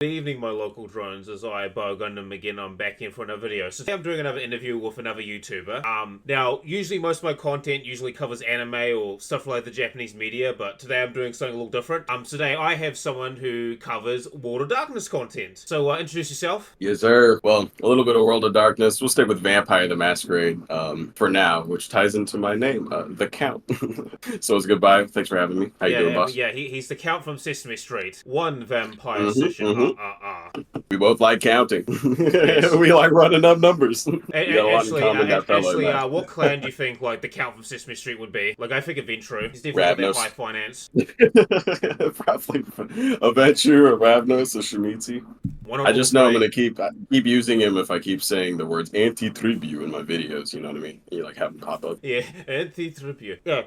Good evening, my local drones, as I, Bo Gundam, again, I'm back in for another video. So today I'm doing another interview with another YouTuber. Now, usually most of my content usually covers anime or stuff like the Japanese media, but today I'm doing something a little different. Today I have someone who covers World of Darkness content. So, introduce yourself. Yes, sir. Well, a little bit of World of Darkness. We'll stick with Vampire the Masquerade for now, which ties into my name, the Count. So it's goodbye. Thanks for having me. How you doing, boss? He's the Count from Sesame Street. One vampire Mm-hmm, session, mm-hmm. ah. We both like counting. Yes. We like running up numbers. We got a lot in common, that fellow and I. What clan do you think, like, the Count from Sesame Street would be? Like, I think Adventure. He's definitely got that high Ravnos. finance. Probably a Venture, a Ravnos, a Shimizi. One of I those just know I'm three. gonna keep using him if I keep saying the words anti-tribute in my videos. You know what I mean? You like have them pop up. Yeah, anti-tribute. Yeah.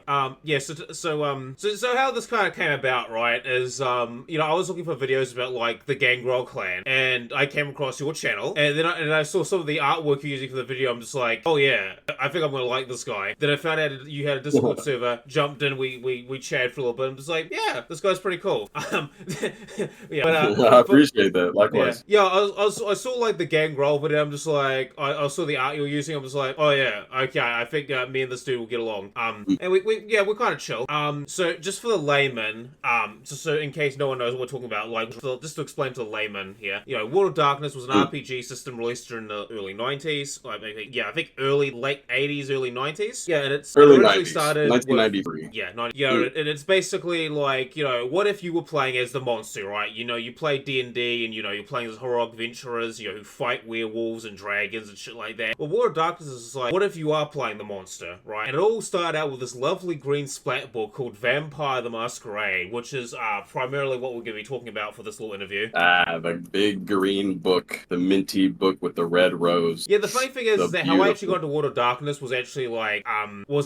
So how this kind of came about, right? Is I was looking for videos about like the Gangrel clan, and I came across your channel, and then I saw some of the artwork you're using for the video. I'm just like, oh yeah, I think I'm gonna like this guy. Then I found out you had a Discord server. Jumped in, we chatted for a little bit. I'm just like, yeah, this guy's pretty cool. Yeah, I appreciate that. yeah, Likewise. I saw like the Gangrel video. I'm just like, I saw the art you were using. I'm just like, oh yeah, okay. I think me and this dude will get along. And we're kind of chill. So just for the layman, so in case no one knows what we're talking about, like just to explain to the layman here, World of Darkness was an RPG system released during the early 90s. Like, I think late 80s, early 90s. Yeah, and it Early originally 90s, started with 1993. and it's basically like, what if you were playing as the monster, right? You play D&D and you're playing as horror adventurers, who fight werewolves and dragons and shit like that. Well, War of Darkness is like, what if you are playing the monster, right? And it all started out with this lovely green splat book called Vampire The Masquerade, which is primarily what we're going to be talking about for this little interview. The big green book, the minty book with the red rose. Yeah, the funny thing is, The that how I actually got beautiful. into World of Darkness was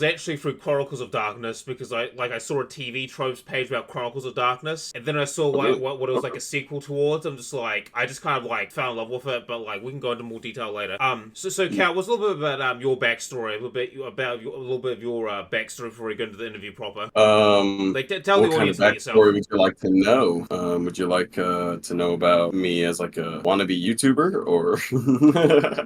actually through Chronicles of Darkness, because I saw a TV tropes page about Chronicles of Darkness, and then I saw like what it was like a sequel towards. I'm just like, I just kind of like fell in love with it, but like we can go into more detail later. So Cal, what's a little bit about your backstory, a little bit of your backstory before we go into the interview proper. Like, tell the What kind of audience about yourself. backstory would you like to know? Would you like to know about me as like a wannabe YouTuber, or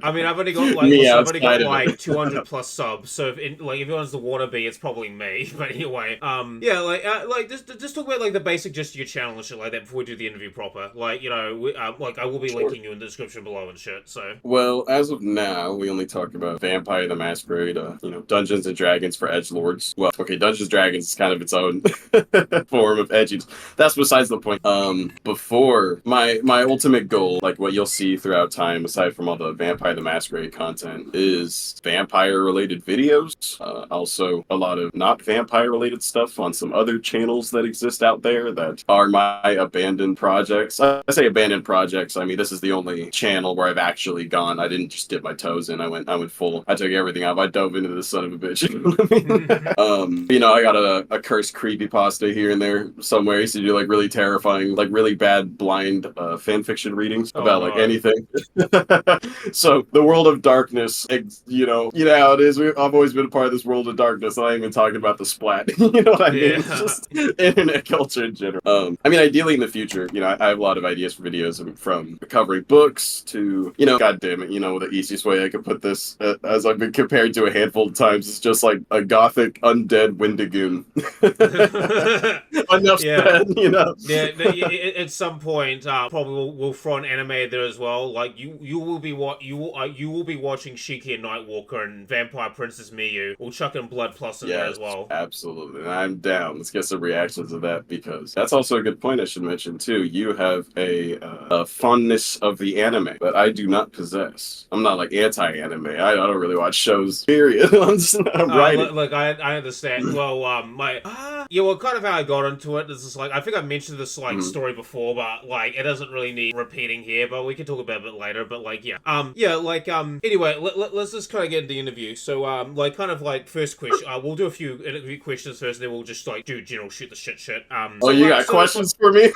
I mean, I've only got me I've only got outside of like it? 200 plus subs, so if anyone's the wannabe, it's probably me. But anyway, just talk about like the basic gist of your channel and shit like that before we do the interview proper. Like, I will be Sure. linking you in the description below and shit. So. Well, as of now, we only talk about Vampire the Masquerade, Dungeons and Dragons for edgelords. Well, okay, Dungeons and Dragons is kind of its own form of edginess. That's besides the point. Before my ultimate goal, like what you'll see throughout time, aside from all the Vampire the Masquerade content, is vampire-related videos. Also, a lot of not vampire-related stuff on some other channels that exist out there that are my abandoned projects. I say abandoned projects. I mean, this is the only channel where I've actually gone. I didn't just dip my toes in. I went full. I took everything out. I dove into this son of a bitch. You know what I mean? I got a cursed creepypasta here and there somewhere. I used to do like really terrifying, like really bad blind fan fiction readings Oh about like no. anything. So the world of darkness, you know how it is. I've always been a part of this world of darkness. And I ain't even talking about the splat. You know what I mean? Yeah. It's just internet culture in general. I mean, ideally in the future, I have a lot of ideas for videos from covering books to, God damn it, the easiest way I could put this, as I've been compared to a handful of times, is just like a gothic undead Wendigoon. Enough Yeah. said. Yeah, at some point, probably we'll throw an anime there as well. Like you will be watching Shiki and Nightwalker and Vampire Princess Miyu. We'll chuck in Blood Plus in there Yes, as well. absolutely. I'm down. Let's get some reactions of that, because that's also a good point I should mention too. You have a fondness of the anime that I do not possess. I'm not like anti-anime. I don't really watch shows. Period. I'm writing. Look, I understand. Well, kind of how I got into it is just like, I think I mentioned this like story before, but like it doesn't really need repeating here. But we can talk about it a bit later. But like, yeah, Anyway, let's just kind of get into the interview. So, first question, we'll do a few interview questions first, and then we'll just like do general shoot the shit. You got questions for me?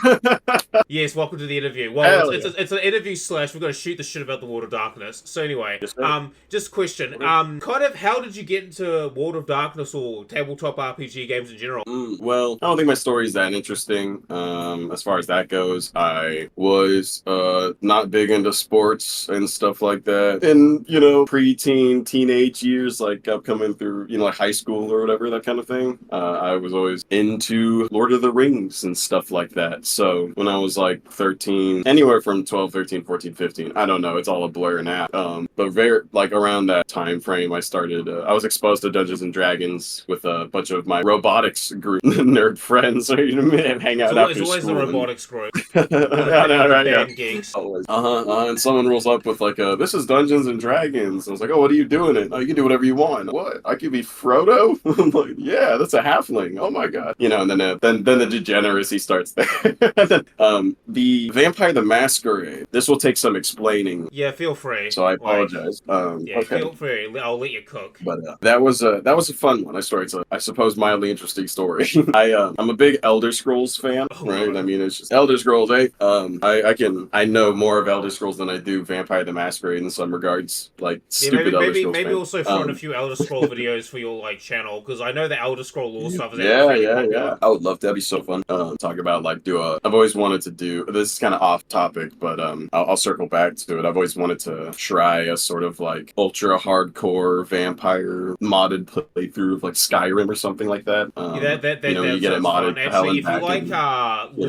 Yes, welcome to the interview. Well, Hell it's an interview slash we're going to shoot the shit about the World of Darkness. So anyway, Yes, sir. just question, kind of how did you get into World of Darkness or tabletop RPG games in general? Well, I don't think my story is that interesting. As far as that goes, I was not big into sports and stuff like that. And, preteen, teenage years, like coming through, like high school or whatever, that kind of thing. I was always into Lord of the Rings and stuff like that. So when I was like 13, anywhere from 12, 13, 14, 15, I don't know, it's all a blur now. But very, like around that time frame, I was exposed to Dungeons and Dragons with a bunch of my robotics group nerd friends. So hang out after It's always school. the robotics group. Yeah, no, right, yeah. Geeks. Always. And someone rolls up with like, this is Dungeons and Dragons. I was like, oh, what are you doing it? Oh, you can do whatever you want. What? I could be Frodo? I'm like, yeah, that's a halfling. Oh my god. And then the degeneracy starts there. The Vampire the Masquerade. This will take some explaining. Yeah, feel free. So I apologize. Yeah, okay. feel free. I'll let you cook. But that was a fun one. It's I suppose mildly interesting story. I'm a big Elder Scrolls fan, right? God. I mean, it's just Elder Scrolls. I know more of Elder Scrolls than I do Vampire the Masquerade in some regards. Like stupid Elder Scrolls. Maybe fan. also throw in a few Elder Scroll videos for your channel, because I know the Elder Scroll lore stuff is yeah. I would love that. That'd be so fun. Talk about like I've always wanted to do. This is kind of off topic, but I'll circle back to it. I've always wanted to try a sort of like ultra hardcore vampire modded playthrough of like Skyrim or something like that. You get it modded. Actually, if you like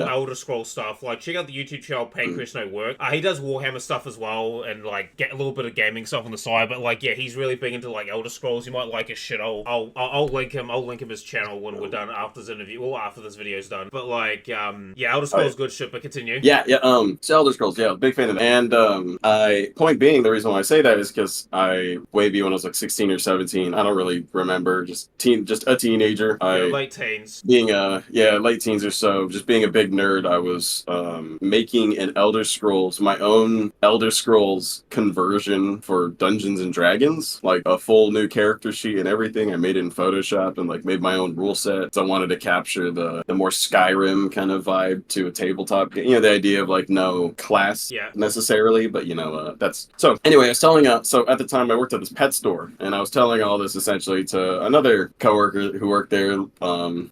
Elder Scroll stuff, like check out the YouTube channel Pancreas No Work. He does Warhammer stuff as well, and like get a little bit of gaming stuff on the side. But like, yeah, he's really big into like Elder Scrolls. You might like his shit. I'll link him. I'll link him his channel when we're done after this interview or after this video's done. But like, Elder Scrolls good shit. But continue. Yeah. So Elder Scrolls, big fan of that. And point being, the reason why I say that is because when I was like 16 or 17, I don't really remember, just a teenager. Late teens. Being late teens or so, just being a big nerd, I was making my own Elder Scrolls conversion for Dungeons and Dragons, like a full new character sheet and everything. I made it in Photoshop and like made my own rule set. So I wanted to capture the more Skyrim kind of vibe to a tabletop game. The idea of like no class necessarily, but that's so. Anyway, I was telling so at the time I worked at this pet store, and I was telling all this essentially to another coworker who worked there,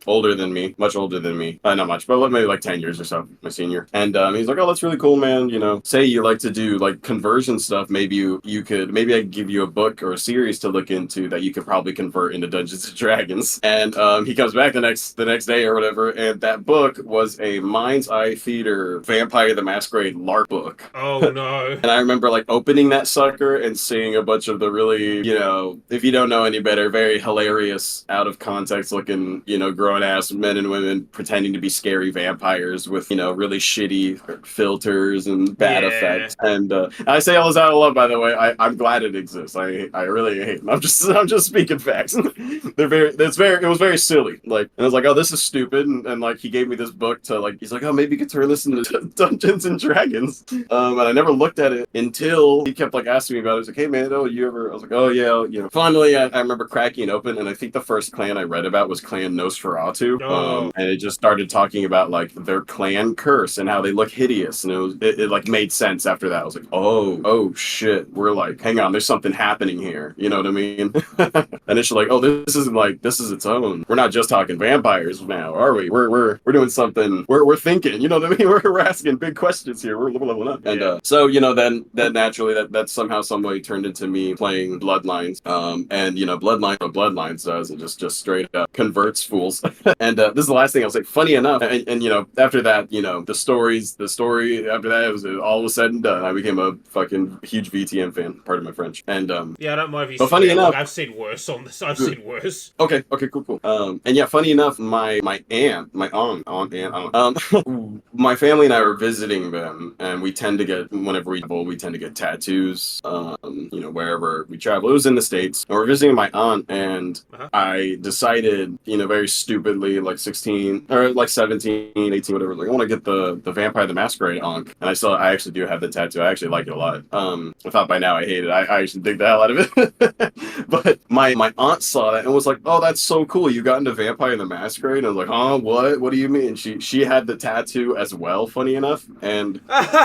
older than me, much older than me, not much, but maybe like 10 years or so, my senior. And he's like, oh, that's really cool, man. Say you like to do like conversion stuff, maybe I could give you a book or a series to look into that you could probably convert into Dungeons and Dragons. And he comes back the next day or whatever, and that book was a Mind's Eye Theater Vampire the Masquerade LARP book. Oh no. And I remember like opening that sucker and seeing a bunch of the really, if you don't know any better, very hilarious, out of context looking, grown ass men and women pretending to be scary vampires with, really shitty filters and bad effects. And I say all this out of love, by the way. I'm glad it exists. I really hate them. I'm just speaking facts. It was very silly. Like, and I was like, oh, this is stupid. And like, he gave me this book to like, he's like, oh, maybe you could turn this into Dungeons and Dragons. And I never looked at it until he kept like asking me about it. He's like, hey man, I was like, oh yeah, Finally, I remember cracking it open, and I think the first clan I read about was Clan Nosferatu. And it just started talking about like their clan curse and how they look hideous, and it like made sense after that. I was like, oh shit, we're like, hang on, there's something happening here. You know what I mean? And it's like, oh, this is its own. We're not just talking vampires now, are we? We're doing something. We're thinking. You know what I mean? We're asking big questions here. We're leveling up. And so then naturally that somehow some way turned into me playing Bloodlines. And Bloodlines does, it just straight up converts fools. And this is the last thing I'll say. Funny enough, and after that, the story after that, it was all was said and done. I became a fucking huge VTM fan. Pardon my French. And I don't mind if you. But funny enough, like, I've seen worse on this. I've seen worse. Okay, cool. And yeah, funny enough, my aunt, my family and I were visiting them, and we tend to get, whenever we travel, we tend to get tattoos, wherever we travel. It was in the States, and we're visiting my aunt, and I decided, very stupidly, like 16, or like 17, 18, whatever, like, I want to get the Vampire the Masquerade Ankh, and I actually do have the tattoo. I actually like it a lot. I thought by now I hate it. I actually dig the hell out of it. But my aunt saw that and was like, oh, that's so cool. You got into Vampire the Masquerade? And I was like, huh, what? What do you mean? She had the tattoo as well, funny enough. And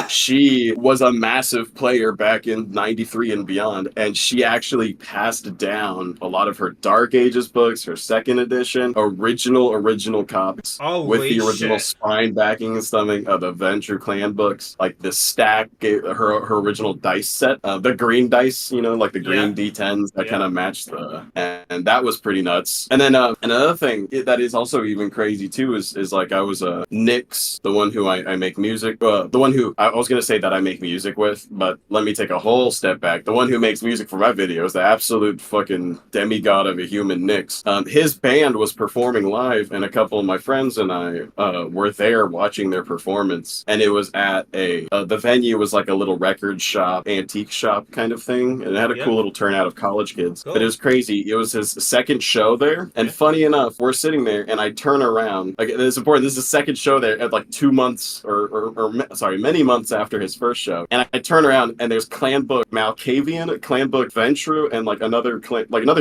she was a massive player back in 93 and beyond. And she actually passed down a lot of her Dark Ages books, her second edition, original copies with Holy the original shit. spine backing and stomach of the Venture Clan books. Like the stack gave her original dice set, the green dice, like the Yeah. green D10s that Yeah. kind of matched and that was pretty nuts. And then another thing that is also even crazy too is like I was Nick's, the one who I make music, the one who I was gonna say that I make music with, but let me take a whole step back. The one who makes music for my videos, the absolute fucking demigod of a human, Nick's. His band was performing live, and a couple of my friends and I were there watching their performance, and it was at the venue was like a little record shop, antique shop kind of thing, and it had a Yeah. cool little turnout of college kids. Cool. But it was crazy. It was his second show there, and funny enough, we're sitting there, and I turn around. Like, it's important. This is the second show there at like 2 months, many months after his first show, and I turn around, and there's Clan Book Malkavian, Clan Book Ventru, and like another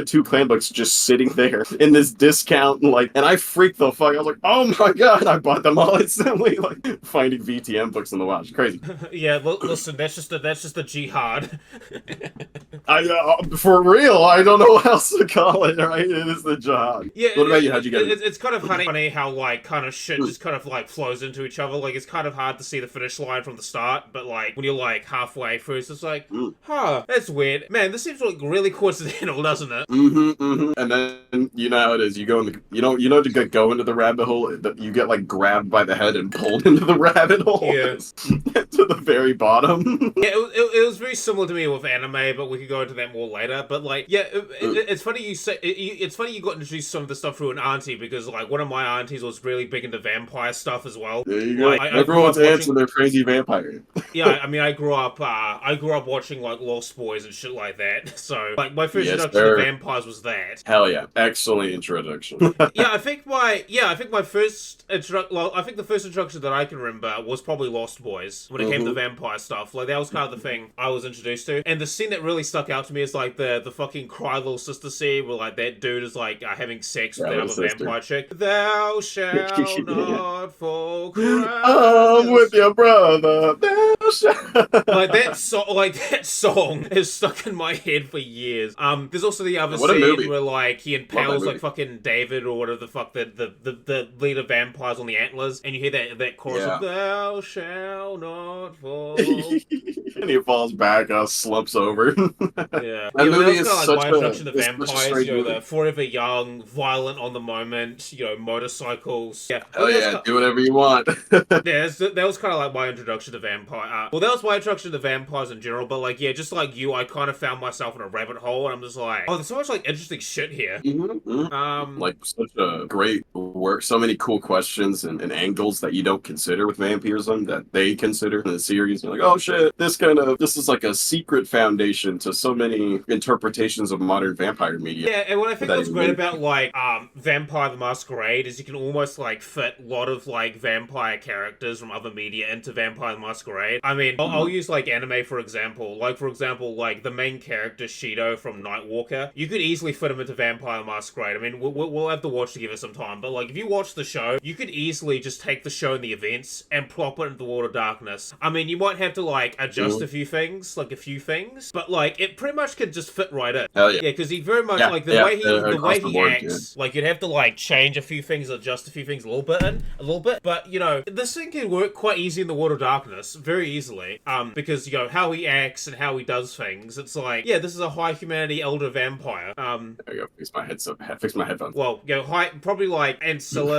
two Clan Books just sitting there in this discount, and I freaked the fuck. I was like, oh my god! I bought them all instantly, like finding VTM books in the wild. It's crazy. Yeah, listen, that's just the jihad. For real, I don't know what else to call it. Right? It is the jihad. Yeah. What about you? How'd you get it? It's kind of funny how like kind of shit just kind of like flows into each other. Like it's kind of hard to see the finish line from the start, but like when you're like halfway through, it's just like, huh, that's weird. Man, this seems like really coincidental, doesn't it? And then you know how it is. You go in the, to go into the rabbit hole. You get like grabbed by the head and pulled into the rabbit hole. Yeah. To the very bottom. Yeah, it was very similar to me with anime, but we could go into that more later. But like, yeah, it's funny you say it's funny you got introduced to some of the stuff through an auntie, because like one of my aunties was really big into vampire stuff as well. There you go. Like, Everyone's answering their crazy vampire. Yeah, I mean, I grew up watching like Lost Boys and shit like that. So like my first introduction to vampires was that. Hell yeah, excellent introduction. I think the first introduction that I can remember was probably Lost Boys when it came to vampire stuff. Like that was kind of the thing I was introduced to. And the scene that really stuck out to me is like the fucking cry little sister scene where like that dude is like having sex with that other vampire chick. Thou shalt not fall cry. With your brother. Thou shalt. Like that song is stuck in my head for years. There's also the other scene where like he impales like fucking David or whatever the fuck the leader vampires on the antlers, and you hear that chorus of "Thou shalt not fall." And he falls back, slumps over. Yeah, that movie is kind of like my introduction to vampires. The forever young, violent on the moment. Motorcycles. Yeah, hell yeah, do whatever you want. that was kind of like my introduction to vampire. Well, that was my introduction to vampires in general. But like, yeah, just like you, I kind of found myself in a rabbit hole, and I'm just like, oh, there's so much like interesting shit here. Like such a great work, so many cool questions and angles that you don't consider with vampirism that they consider in the series. You're like, oh shit, this is like a secret foundation to so many interpretations of modern vampire media. Yeah, and what I think what's great about like Vampire the Masquerade is you can almost like fit a lot of like vampire characters from other media into Vampire the Masquerade. I mean, I'll use like anime for example. Like like the main character Shido from Nightwalker. You could easily fit him into Vampire the Masquerade. I mean, we'll have to watch together sometime. But like, if you watch the show, you could easily just take the show and the events and plop it into the World of Darkness. I mean, you might have to like adjust a few things, but like it pretty much could just fit right in. Hell yeah. Yeah, because he very much like the way he acts. Like you'd have to like change a few things, adjust a few things a little bit. But this thing can work quite easy in the World of Darkness, very easily. Because how he acts and how he does things, it's like, yeah, this is a high humanity elder vampire. There you go. Fix my headphones. Well, probably like Ancilla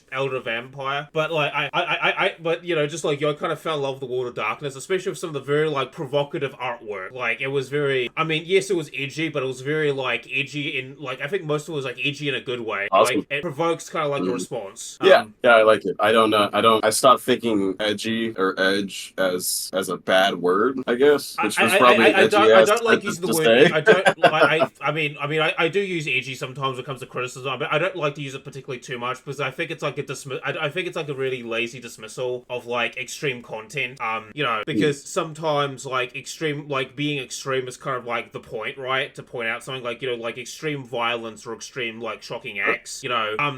/ elder vampire. But like I kind of fell in love with the World of Darkness, especially with some of the very like provocative artwork. Like it was very, I mean, yes, it was edgy, but it was very like edgy in like, I think most of it was like edgy in a good way. Awesome. Like it provokes kind of like a response. Yeah, I like it. I stopped thinking edgy or edge as a bad word, I guess. Which was probably I don't like using the word. I do use edgy sometimes when it comes to criticism, but I don't like to use it particularly too much because I think it's like I think it's like a really lazy dismissal of like extreme content. Because sometimes like being extreme is kind of like the point, right? To point out something like like extreme violence or extreme like shocking acts.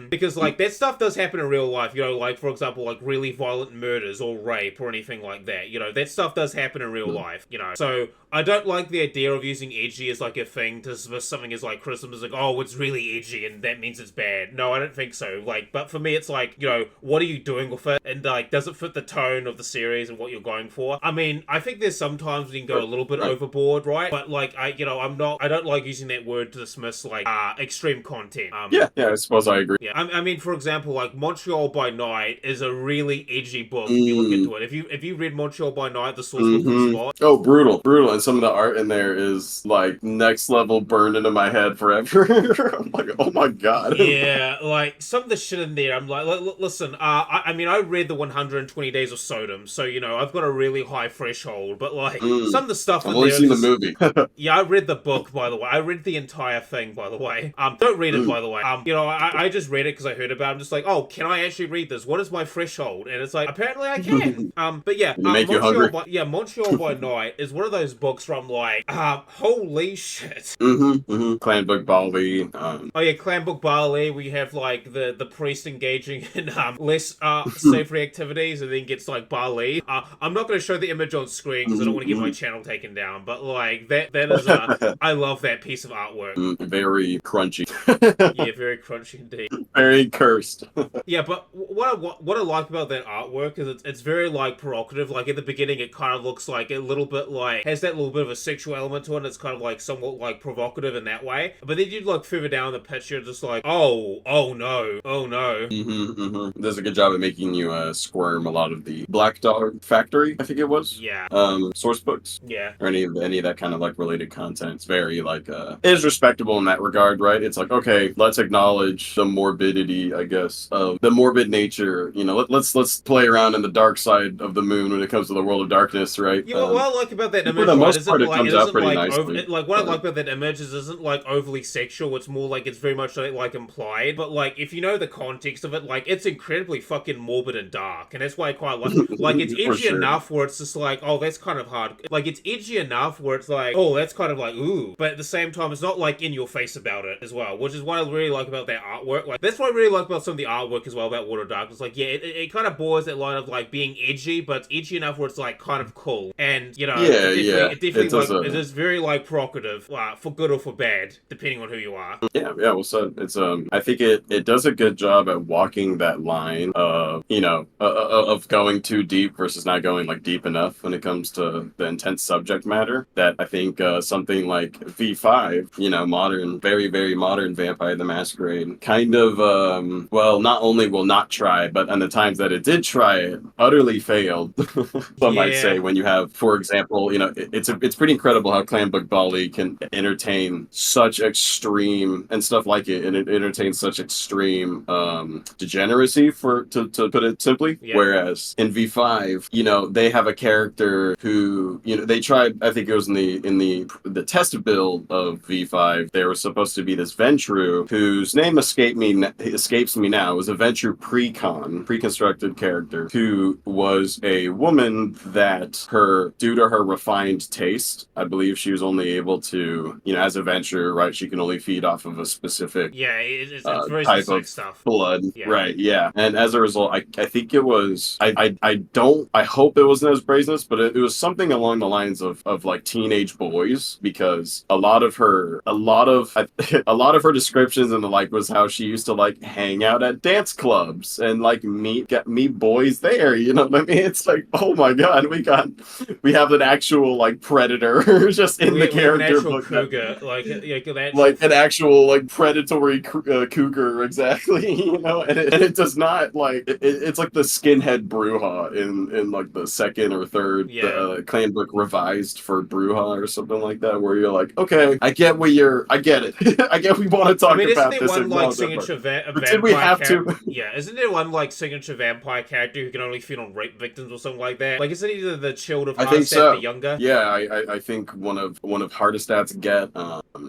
Because like that stuff does happen in real life. Like for example, like really violent murders or rape or anything like that. that. That stuff does happen in real life. So I don't like the idea of using edgy as like a thing to dismiss something as like criticism, as like, oh, it's really edgy and that means it's bad. No, I don't think so. Like, but for me, it's like, what are you doing with it? And like, does it fit the tone of the series and what you're going for? I mean, I think there's sometimes when you can go a little bit overboard, right? But like, I don't like using that word to dismiss like extreme content. Yeah, I suppose I agree. Yeah, I mean, for example, like Montreal by Night is a really edgy book. If you look into it, if you read Montreal by Night, the source book for Spot. Oh, brutal, and some of the art in there is like next level, burned into my head forever. I'm like, oh my god. Yeah, like some of the shit in there. I'm like, listen. I mean, I read the 120 Days of Sodom, so I've got a really high threshold. But like some of the stuff in I've only there. seen the movie. Yeah, I read the book, by the way. I read the entire thing, by the way. Don't read it, by the way. I just read it because I heard about it. I'm just like, oh, can I actually read this? What is my threshold? And it's like, apparently I can. But yeah, Montreal by Night is one of those books where I'm like, holy shit. Clan Book Bali. Oh yeah, Clan Book Bali. We have like the priest engaging in less savory activities, and then gets like Bali. I'm not going to show the image on screen because I don't want to get my channel taken down. But like that is I love that piece of artwork. Very crunchy. Yeah, very crunchy indeed. Very cursed. Yeah, but what I like about that artwork is it's very like provocative. Like at the beginning, it kind of looks like a little bit like has that little bit of a sexual element to it. And it's kind of like somewhat like provocative in that way. But then you look further down the picture, just like oh no. Does a good job at making you squirm. A lot of the Black Dog Factory, I think it was. Yeah. Source books. Yeah. Or any of that kind of like related content. It's very like it is respectable in that regard, right? It's like, okay, let's acknowledge the morbidity, I guess, of the morbid nature. Let's play around in the dark side of the moon when it comes to the world of darkness, right? Yeah, what I like about that image, for the most part, it comes out pretty nicely. What I like about that image is it isn't like overly sexual. It's more like it's very much like implied. But like if you know the context of it, like it's incredibly fucking morbid and dark, and that's why I quite like it's edgy enough where it's just like, oh, that's kind of hard. Like it's edgy enough where it's like, oh, that's kind of like ooh, but at the same time, it's not like in your face about it as well, which is what I really like about that artwork. Like that's what I really like about some of the artwork as well about Water Darkness. Like yeah, it kind of bores that line of like being edgy, but it's edgy enough where it's like kind of cool, and it definitely it is very like provocative, for good or for bad, depending on who you are. Yeah. Well said. It's I think it does a good job at walking that line of of going too deep versus not going like deep enough when it comes to the intense subject matter. That I think something like V5, modern, very very modern Vampire the Masquerade, kind of not only will not try, but on the times that it did try it, utterly failed. Some might say, when you have, for example, it's pretty incredible how Clan Book Bali can entertain such extreme and stuff like it, and it entertains such extreme degeneracy, to put it simply. Yeah. Whereas in V5, they have a character who, they tried, I think it was in the test build of V5, there was supposed to be this Ventru whose name escapes me now. It was a Ventru pre-constructed character who was a woman that due to her refined taste, I believe she was only able to, as a Ventru, right, she can only feed off of a specific it's very type specific of stuff. Blood. Yeah. Right, yeah. And as a result, I think it was, I hope it wasn't as brazenous, but it was something along the lines of like teenage boys, because a lot of her descriptions and the like was how she used to like hang out at dance clubs and like meet boys there, you know what I mean? It's like, oh my god, we have an actual like predator just in the character book. Cougar, like an actual like predatory cougar, exactly. And it does not like it's like the skinhead Bruja in like the second or third clan book revised for Bruja or something like that, where you're like, okay, I get it. I get we want to talk about this. One like signature did we have to? Yeah, isn't there one like signature vampire character who can only feed on rape victims or something like that? Like, isn't either the Child of Hardestat the younger? Yeah, I think one of Hardestat's get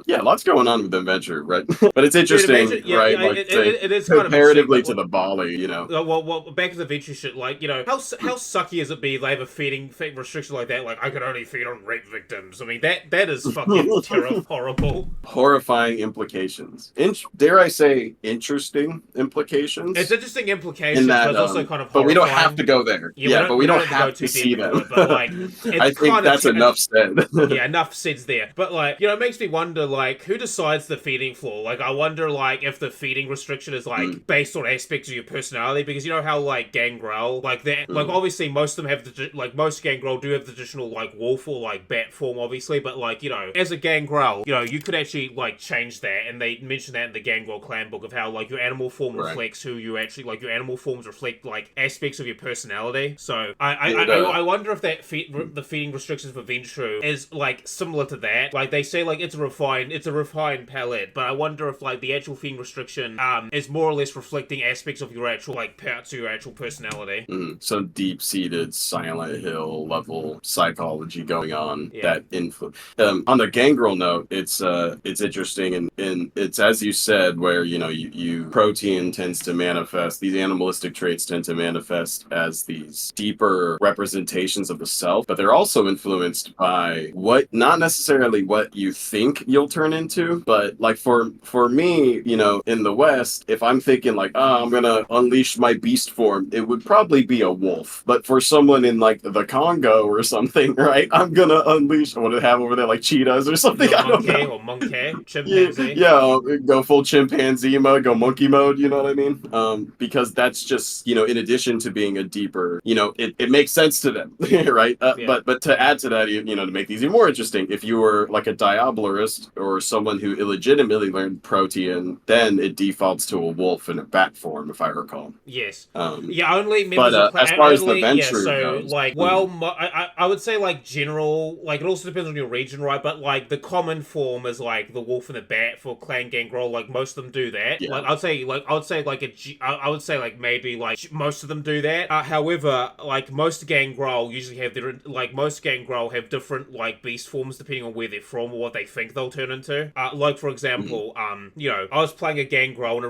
Yeah, lots going on with Adventure, right? But it's Dude, interesting, imagine, yeah, right? yeah, Like, say, it is kind of interesting, comparatively but to the Bali, you know. well, back to the venture shit. Like, how sucky is it be they have a feeding restriction like that? Like, I can only feed on rape victims. I mean, that is fucking horrible. Horrifying implications. Dare I say, interesting It's implications? interesting In implications, but that, it's also kind of but we don't have to horrifying. go there. Yeah, Yeah, but we we don't don't have to go have to too deep see into them. it, but like, it's I think kind of that's enough said. yeah, enough said there. But like, it makes me wonder, like, who decides the feeding floor? Like, I wonder, like, if the feeding restriction is like based on aspects of your personality, because you know how like gangrel, like that, like obviously most of them have most gangrel do have the traditional like wolf or like bat form, obviously, but like as a gangrel, you could actually like change that, and they mention that in the gangrel clan book of how like your animal form reflects who you actually like. Your animal forms reflect like aspects of your personality. So I wonder if that the feeding restrictions for Ventru is like similar to that. Like they say like it's a refined palette, but I wonder if like the actual feeding restriction is more or less reflecting aspects of your actual like parts of your actual personality. Some deep-seated Silent Hill level psychology going on that influence. On the gangrel note, it's interesting, and it's as you said, where you protein tends to manifest, these animalistic traits tend to manifest as these deeper representations of the self, but they're also influenced by not necessarily what you think you'll turn into, but like for me, in the West, if I'm thinking like, oh, I'm gonna unleash my beast form, it would probably be a wolf. But for someone in like the Congo or something, right, I'm gonna unleash what do they have over there, like cheetahs or something. I don't know. Or monkey, chimpanzee. Yeah, go full chimpanzee mode, go monkey mode, you know what I mean? Because that's just, in addition to being a deeper, it makes sense to them, right? But to add to that, to make these even more interesting, if you were like a Diablerist or someone who illegitimately learned Protean, then it defaults to a wolf in a bat form, if I recall. Yes. Only members of as far as the Ventru goes, like, I would say like general, like it also depends on your region, right? But like the common form is like the wolf and the bat for Clan Gangrel. Like most of them do that. Yeah. Like I would say like maybe like most of them do that. However, like most Gangrel usually have most Gangrel have different like beast forms depending on where they're from or what they think they'll turn into. Like for example, I was playing a Gangrel in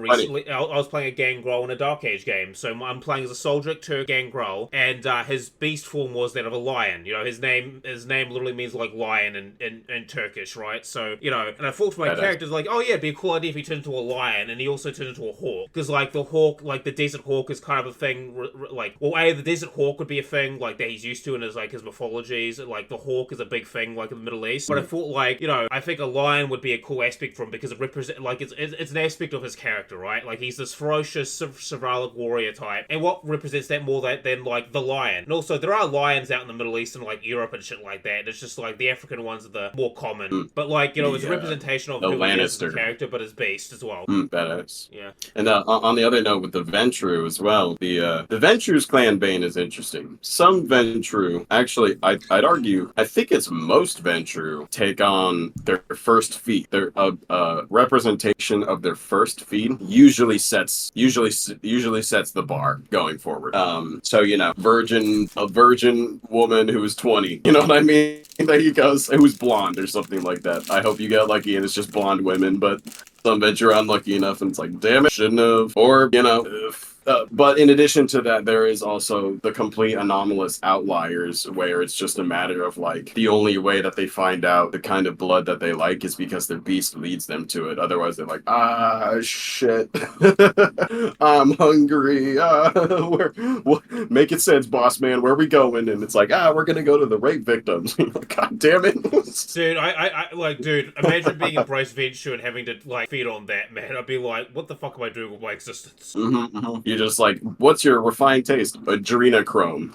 a Dark Age game. So I'm playing as a Soldric Turk Gangrel, and his beast form was that of a lion. His name literally means like lion in Turkish, right? So and I thought for my characters like, oh yeah, it'd be a cool idea if he turned into a lion, and he also turned into a hawk, because like the hawk, like the desert hawk, is kind of a thing. The desert hawk would be a thing like that he's used to in his mythologies. Like the hawk is a big thing like in the Middle East. But I thought like I think a lion would be a cool aspect for him because it represents like it's an aspect of his character, right? Like he's this ferocious chivalric warrior type, and what represents that more than like the lion? And also there are lions out in the Middle East and like Europe and shit like that. It's just like the African ones are the more common, but like it's a representation of who he is as a character, but his beast as well. Badass. Yeah. And on the other note with the Ventru as well, the Ventru's clan bane is interesting. Some Ventru, actually, I'd argue, I think it's most Ventru take on their first feat. Their representation of their first feat usually sets the bar going forward. So a virgin woman who is 20, you know what I mean? There he goes, who's blonde or something like that. I hope you get lucky and it's just blonde women, but some Venture unlucky enough and it's like, damn it, shouldn't have. Or, but in addition to that, there is also the complete anomalous outliers where it's just a matter of like the only way that they find out the kind of blood that they like is because their beast leads them to it. Otherwise, they're like, shit, I'm hungry. Make it sense, boss man. Where are we going? And it's like, we're gonna go to the rape victims. God damn it, dude. Imagine being a Bryce Venture and having to like feed on that, man. I'd be like, what the fuck am I doing with my existence? You're just like, what's your refined taste? Adrenochrome.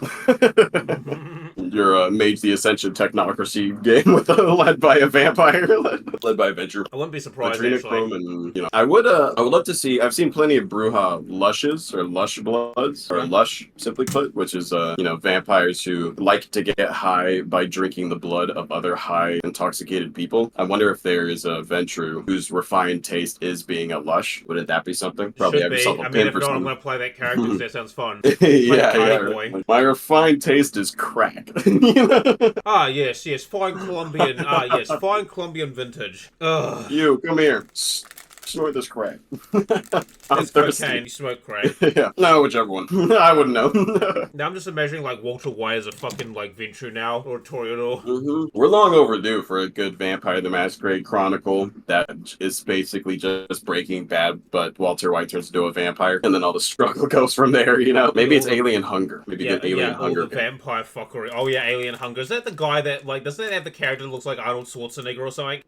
Your Mage the Ascension technocracy game led by a vampire, led by a Venture. I wouldn't be surprised. Adrenochrome, and I would love to see. I've seen plenty of Bruja lushes or lush bloods or lush simply put, which is vampires who like to get high by drinking the blood of other high intoxicated people. I wonder if there is a Ventru whose refined taste is being a lush. Wouldn't that be something? Probably have yourself a pimp or something. I'm gonna play that character because that sounds fun. Yeah. My refined taste is crack. You know? Ah, yes, fine Colombian. Ah, yes, fine Colombian vintage. Ugh, You come here. Snort this crack. I'm that's thirsty. cocaine. You smoke crack. Yeah, no, whichever one. I wouldn't know. Now I'm just imagining like Walter White as a fucking like Ventrue now or Toreador. We're long overdue for a good Vampire the Masquerade Chronicle that is basically just Breaking Bad, but Walter White turns into a vampire, and then all the struggle goes from there, you know? Maybe it's Alien Hunger. Maybe Yeah, the Alien all Hunger. the vampire fuckery. Oh yeah, Alien Hunger. Is that the guy that like doesn't that have the character that looks like Arnold Schwarzenegger or something?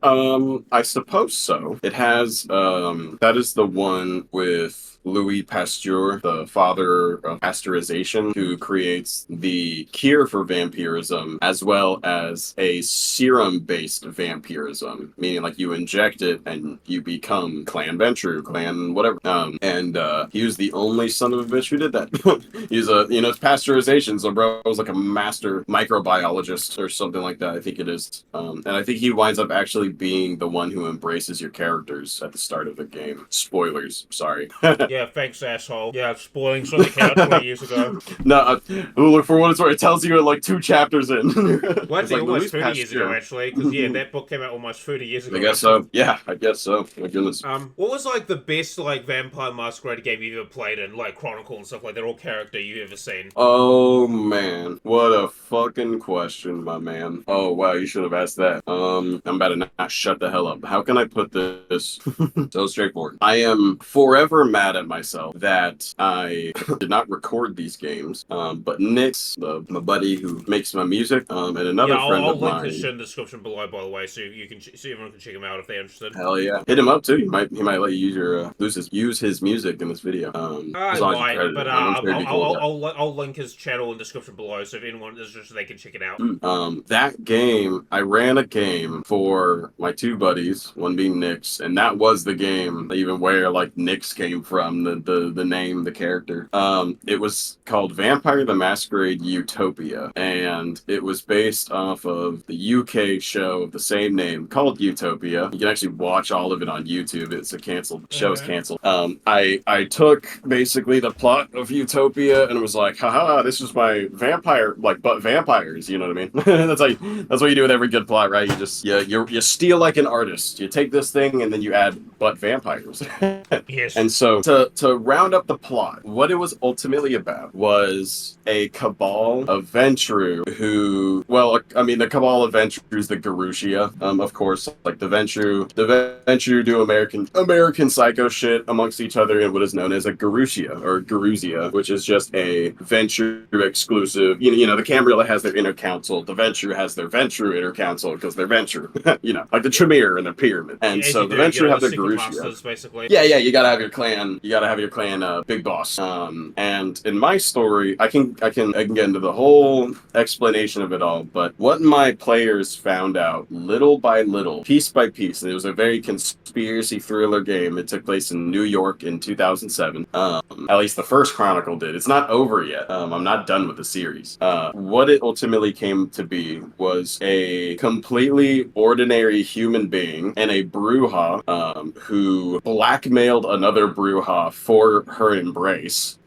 I suppose so. It has, that is the one with Louis Pasteur, the father of pasteurization, who creates the cure for vampirism, as well as a serum-based vampirism, meaning like you inject it and you become Clan Ventrue, Clan whatever. He was the only son of a bitch who did that. He's it's pasteurization, so bro was like a master microbiologist or something like that, I think it is. And I think he winds up actually being the one who embraces your characters at the start of the game. Spoilers, sorry. Yeah, thanks, asshole. Yeah, spoiling something came out 20 years ago. No, look, for what it's worth, it tells you like 2 chapters in. Well, It's actually, like almost Louis 30 years ago, Pasteur. actually, because yeah, that book came out almost 30 years ago. I guess so. Yeah, I guess so. My goodness. What was like the best like Vampire Masquerade game you ever played in, like Chronicle and stuff like that, or character you ever seen? Oh man, what a fucking question, my man. Oh wow, you should have asked that. I'm about to not shut the hell up. How can I put this so straightforward? I am forever mad at myself that I did not record these games. But Nix, my buddy who makes my music, and another Yeah, friend I'll of link mine. his shit in the description below, by the way, so you can so everyone can check him out if they're interested. Hell yeah, hit him up too. He might let you use your use his music in this video. I As long as you might, credit but him. I'm sure he'd be cool with that. I'll link his channel in the description below, so if anyone is interested, they can check it out. That game, I ran a game for my 2 buddies, one being Nyx, and that was the game even where like Nyx came from, the name, the character. It was called Vampire the Masquerade Utopia, and it was based off of the UK show of the same name called Utopia. You can actually watch all of it on YouTube. It's a canceled show. Is canceled. I took basically the plot of Utopia and was like, haha, this is my vampire, like, but vampires, you know what I mean? That's what you do with every good plot, right? You steal like an artist. You take this thing and then you add but vampires. Yes. And so to round up the plot, what it was ultimately about was a cabal of Ventrue who, well, I mean, the cabal of Ventrue is the Garusha, of course, like the Ventrue do American psycho shit amongst each other in what is known as a Garusha or Garusia, which is just a Ventrue exclusive. You know, the Camarilla has their inner council, the Ventrue has their Ventrue inner council because they're Ventrue, you know, like the Tremere and the pyramid. And so the Ventrue have their Garusia. Basically. Yeah, you gotta have your clan. You gotta have your clan, big boss. And in my story, I can get into the whole explanation of it all. But what my players found out, little by little, piece by piece, and it was a very conspiracy thriller game. It took place in New York in 2007. At least the first Chronicle did. It's not over yet. I'm not done with the series. What it ultimately came to be was a completely ordinary human being and a Brujah who blackmailed another Brujah for her embrace.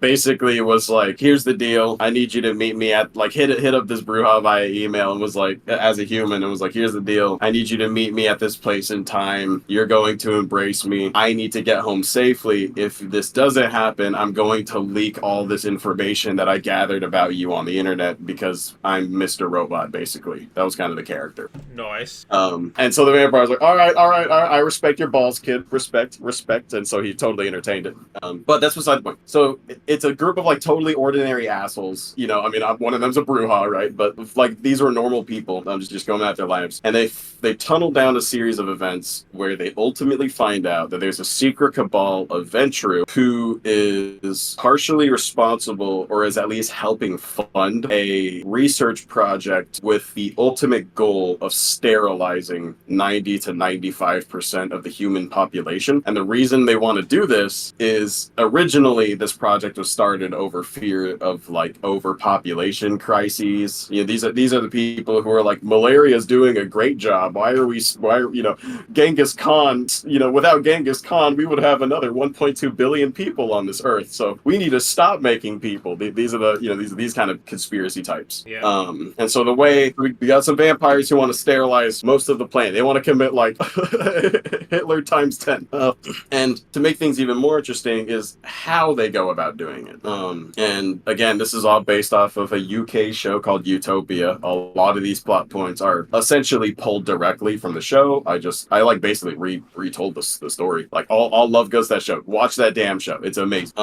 Basically, it was like, here's the deal. I need you to meet me at, like, hit up this Brujah via email and was like, as a human, and was like, here's the deal. I need you to meet me at this place in time. You're going to embrace me. I need to get home safely. If this doesn't happen, I'm going to leak all this information that I gathered about you on the internet because I'm Mr. Robot, basically. That was kind of the character. Nice. And so the vampire's like, all right, I respect your balls, kid. Respect. And so he totally entertained it. But that's beside the point. So it's a group of like totally ordinary assholes. You know, I mean, one of them's a Brujah, right? But like these were normal people. Just going at their lives, and they tunnel down a series of events where they ultimately find out that there's a secret cabal of Ventrue who is partially responsible, or is at least helping fund a research project with the ultimate goal of sterilizing 90 to 95% of the human population. And the reason they want to do this is originally this project was started over fear of like overpopulation crises. These are the people who are like, malaria is doing a great job. Why are Genghis Khan, without Genghis Khan, we would have another 1.2 billion people on this earth. So we need to stop making people. These are these kind of conspiracy types. Yeah. And so the way we got some vampires who want to sterilize most of the planet. They want to commit like Hitler times 10. And to make things even more interesting is how they go about doing it. And again, this is all based off of a UK show called Utopia. A lot of these plot points are essentially pulled directly from the show. I like basically retold the story. Like all love goes to that show. Watch that damn show. It's amazing.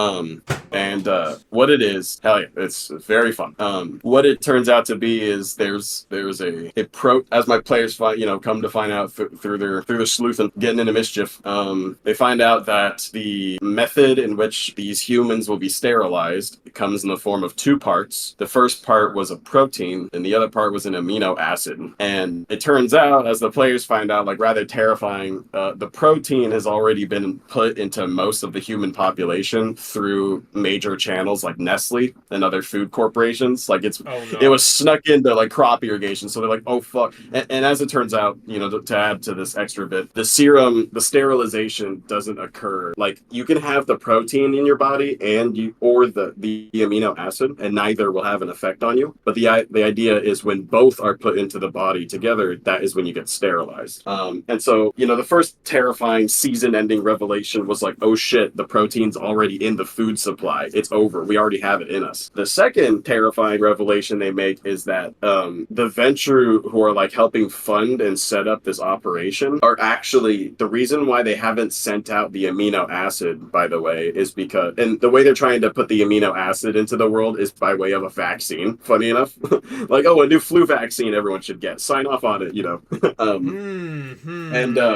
And what it is, hell yeah, it's very fun. What it turns out to be is there's as my players come to find out through their sleuth and getting into mischief, they find out that the method in which these humans will be sterilized comes in the form of two parts. The first part was a protein, and the other part was an amino acid. And it turns out, as the players find out, like rather terrifying, the protein has already been put into most of the human population through major channels like Nestle and other food corporations. Like it was snuck into like crop irrigation. So they're like, oh fuck. And as it turns out, to add to this extra bit, the sterilization doesn't occur. Like you can have the protein in your body or the amino acid, and neither will have an effect on you. But the idea is when both are put into the body together, that is when you get sterilized. And so, the first terrifying season-ending revelation was like, oh shit, the protein's already in the food supply. It's over. We already have it in us. The second terrifying revelation they make is that the Venture who are like helping fund and set up this operation are actually the reason why they haven't sent out the amino acid, by the way, is because, and the way they're trying to put the amino acid into the world is by way of a vaccine. Funny enough, like, oh, a new flu vaccine everyone should get. Sign off on it,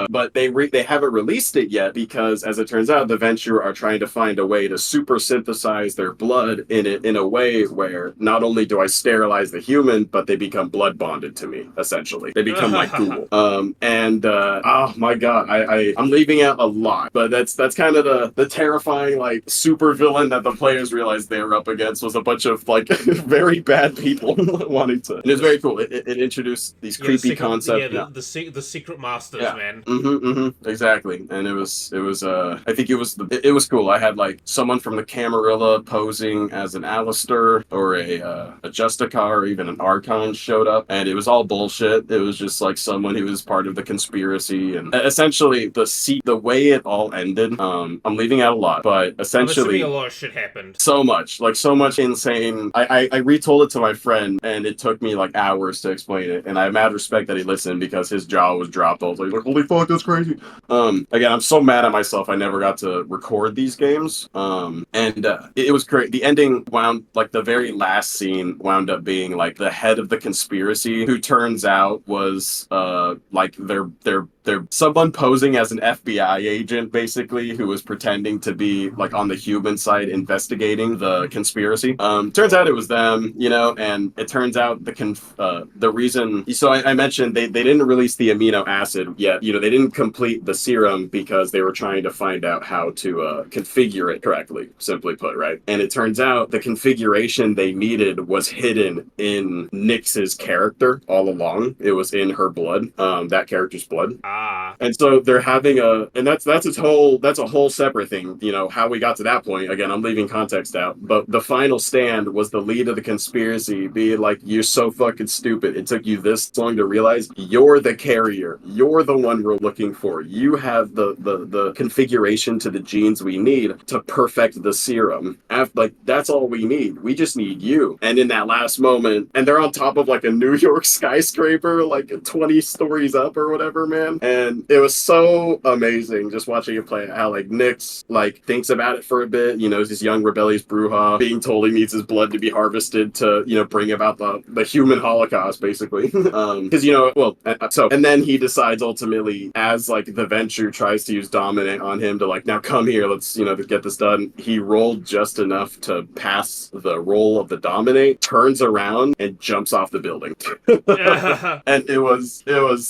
but they haven't released it yet because, as it turns out, the Venture are trying to find a way to super synthesize their blood in a way where not only do I sterilize the human, but they become blood bonded to me. Essentially, they become like Google. Oh my god, I'm leaving out a lot, but that's kind of the terrifying like super villain that the players realized they were up against was a bunch of like very bad people wanting to. And it's very cool. It introduced these creepy concepts. The secret masters, man. Exactly. And it was I think it was cool. I had like someone from the Camarilla posing as an Alistair or a Justicar or even an Archon showed up, and it was all bullshit. It was just like someone who was part of the conspiracy, and essentially the way it all ended. I'm leaving out a lot, but essentially a lot of shit happened. So much insane. I retold it to my friend, and it took me like hours to explain it, and I have mad respect that he listened because his jaw was dropped. I was like, holy fuck, that's crazy. Again, I'm so mad at myself I never got to record these games. It was great. The ending the very last scene wound up being like the head of the conspiracy, who turns out was like they're someone posing as an FBI agent, basically, who was pretending to be like on the human side investigating the conspiracy. Turns out it was them, and it turns out the reason. So I mentioned they didn't release the amino acid yet. They didn't complete the serum because they were trying to find out how to configure it correctly, simply put, right? And it turns out the configuration they needed was hidden in Nyx's character all along. It was in her blood, that character's blood. And so they're having that's a whole separate thing, how we got to that point. Again, I'm leaving context out, but the final stand was the lead of the conspiracy being like, you're so fucking stupid. It took you this long to realize you're the carrier. You're the one we're looking for. You have the configuration to the genes we need to perfect the serum. That's all we need. We just need you. And in that last moment, and they're on top of like a New York skyscraper, like 20 stories up or whatever, man. And it was so amazing just watching it play, how like Nyx like thinks about it for a bit, this young rebellious Brujah being told he needs his blood to be harvested to, bring about the human Holocaust, basically. Because, and then he decides ultimately, as like the Venture tries to use Dominate on him to like, now come here, let's, to get this done. He rolled just enough to pass the roll of the Dominate, turns around and jumps off the building. And it was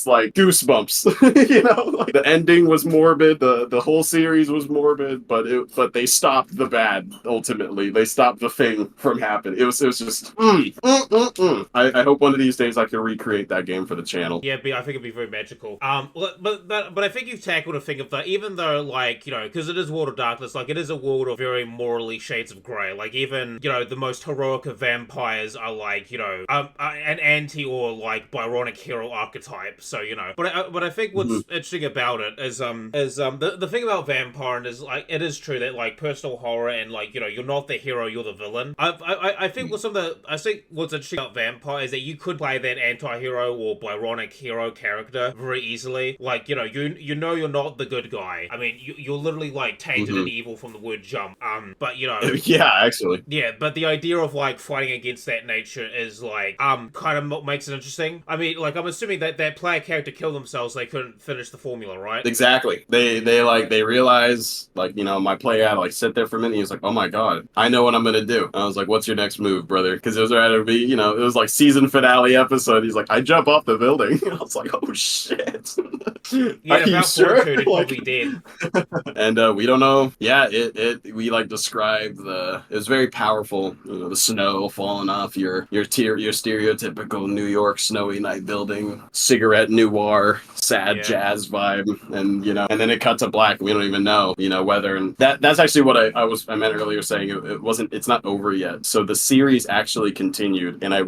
like goosebumps, the ending was morbid. The whole series was morbid, but they stopped the bad. Ultimately, they stopped the thing from happening. It was just. I hope one of these days I can recreate that game for the channel. Yeah, I think it'd be very magical. But I think you've tackled a thing of that. Even though, like, you know, because it is World of Darkness, like, it is a world of very morally shades of grey. Like, even, you know, the most heroic of vampires are like, you know, an anti or like Byronic hero archetype. So, you know, but I think what's interesting about it is the thing about Vampire is, like, it is true that, like, personal horror and, like, you know, you're not the hero, you're the villain. I think what's interesting about Vampire is that you could play that anti-hero or Byronic hero character very easily. Like, you know, you know you're not the good guy. I mean, you're literally, like, tainted and evil from the word jump. But, you know... Yeah, actually. Yeah, but the idea of, like, fighting against that nature is, like, kind of makes it interesting. I mean, like, I'm assuming that that player character killed themselves, they couldn't finish the formula, right? Exactly. They realize, like, you know, my player had to, like, sit there for a minute. He was like, oh my god, I know what I'm gonna do. And I was like, what's your next move, brother? Because it was ready to be, you know, it was like season finale episode. He's like, I jump off the building. I was like, oh shit. Yeah, Are you sure? It probably did. And we don't know. Yeah, we like described it was very powerful. You know, the snow falling off your stereotypical New York snowy night building, cigarette noir, sad jazz vibe, and you know, and then it cut to black. We don't even know, you know, whether, and that's actually what I meant earlier saying it's not over yet. So the series actually continued, and I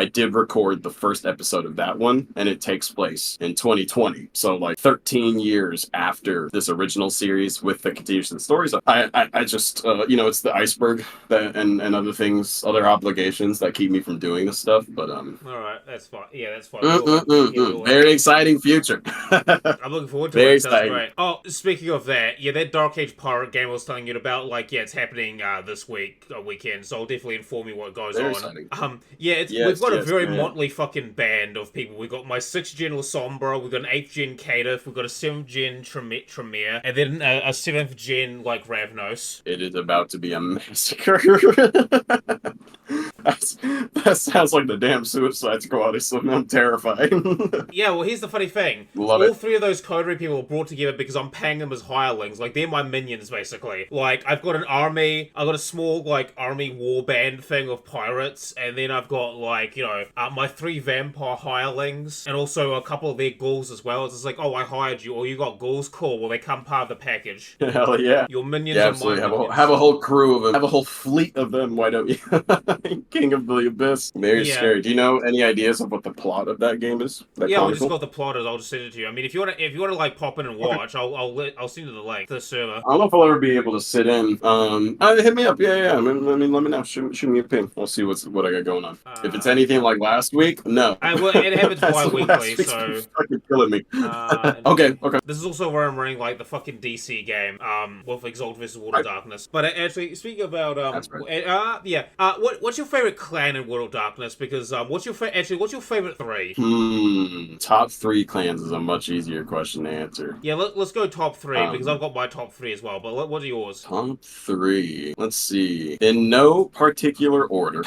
did record the first episode of that one, and it takes place in 2020. So like 13 years after this original series with the continuation of the stories. I just, you know, it's the iceberg and other things, other obligations that keep me from doing this stuff. But all right, that's fine. Yeah, that's fine. Very exciting future. I'm looking forward to it. Very Sounds great. Oh, speaking of that, yeah, that Dark Age pirate game I was telling you about, like, yeah, it's happening this weekend. So I'll definitely inform you what goes on. Exciting. We've got a very motley fucking band of people. We've got my 6th gen Lasombra, we've got an 8th gen Caitiff, we've got a 7th gen Tremere, and then a 7th gen, like, Ravnos. It is about to be a massacre. That sounds like the damn Suicide Squad. I'm terrified. Yeah, well, here's the funny thing. All 3 of those coterie people are brought together because I'm paying them as hirelings. Like, they're my minions, basically. Like, I've got an army, I've got a small, like, army warband thing of pirates, and then I've got, like, you know, my 3 vampire hirelings, and also a couple of their ghouls as well. It's just like, oh, I hired you, or you got ghouls? Cool, well, they come part of the package. Hell yeah. Your minions are absolutely. My minions. Have a whole crew of them. Have a whole fleet of them, why don't you? King of the Abyss. Very scary. Do you know any ideas of what the plot of that game is? We just got the plot. I'll just send it to you. I mean, if you want to like pop in and watch, I'll send you the link to the server. I don't know if I'll ever be able to sit in. Hit me up. Yeah. I mean, let me know. Shoot me a ping. We'll see what I got going on. If it's anything like last week, no. It happens bi-weekly, so fucking killing me. Okay. This is also where I'm running like the fucking DC game, with Exalt vs. World of Darkness. But actually, speaking about what's your favorite clan in World of Darkness? Because what's your favorite 3? Top 3 clans is a much easier question to answer. Yeah, let's go top 3 because I've got my top 3 as well. But what are yours? Top 3. Let's see. In no particular order.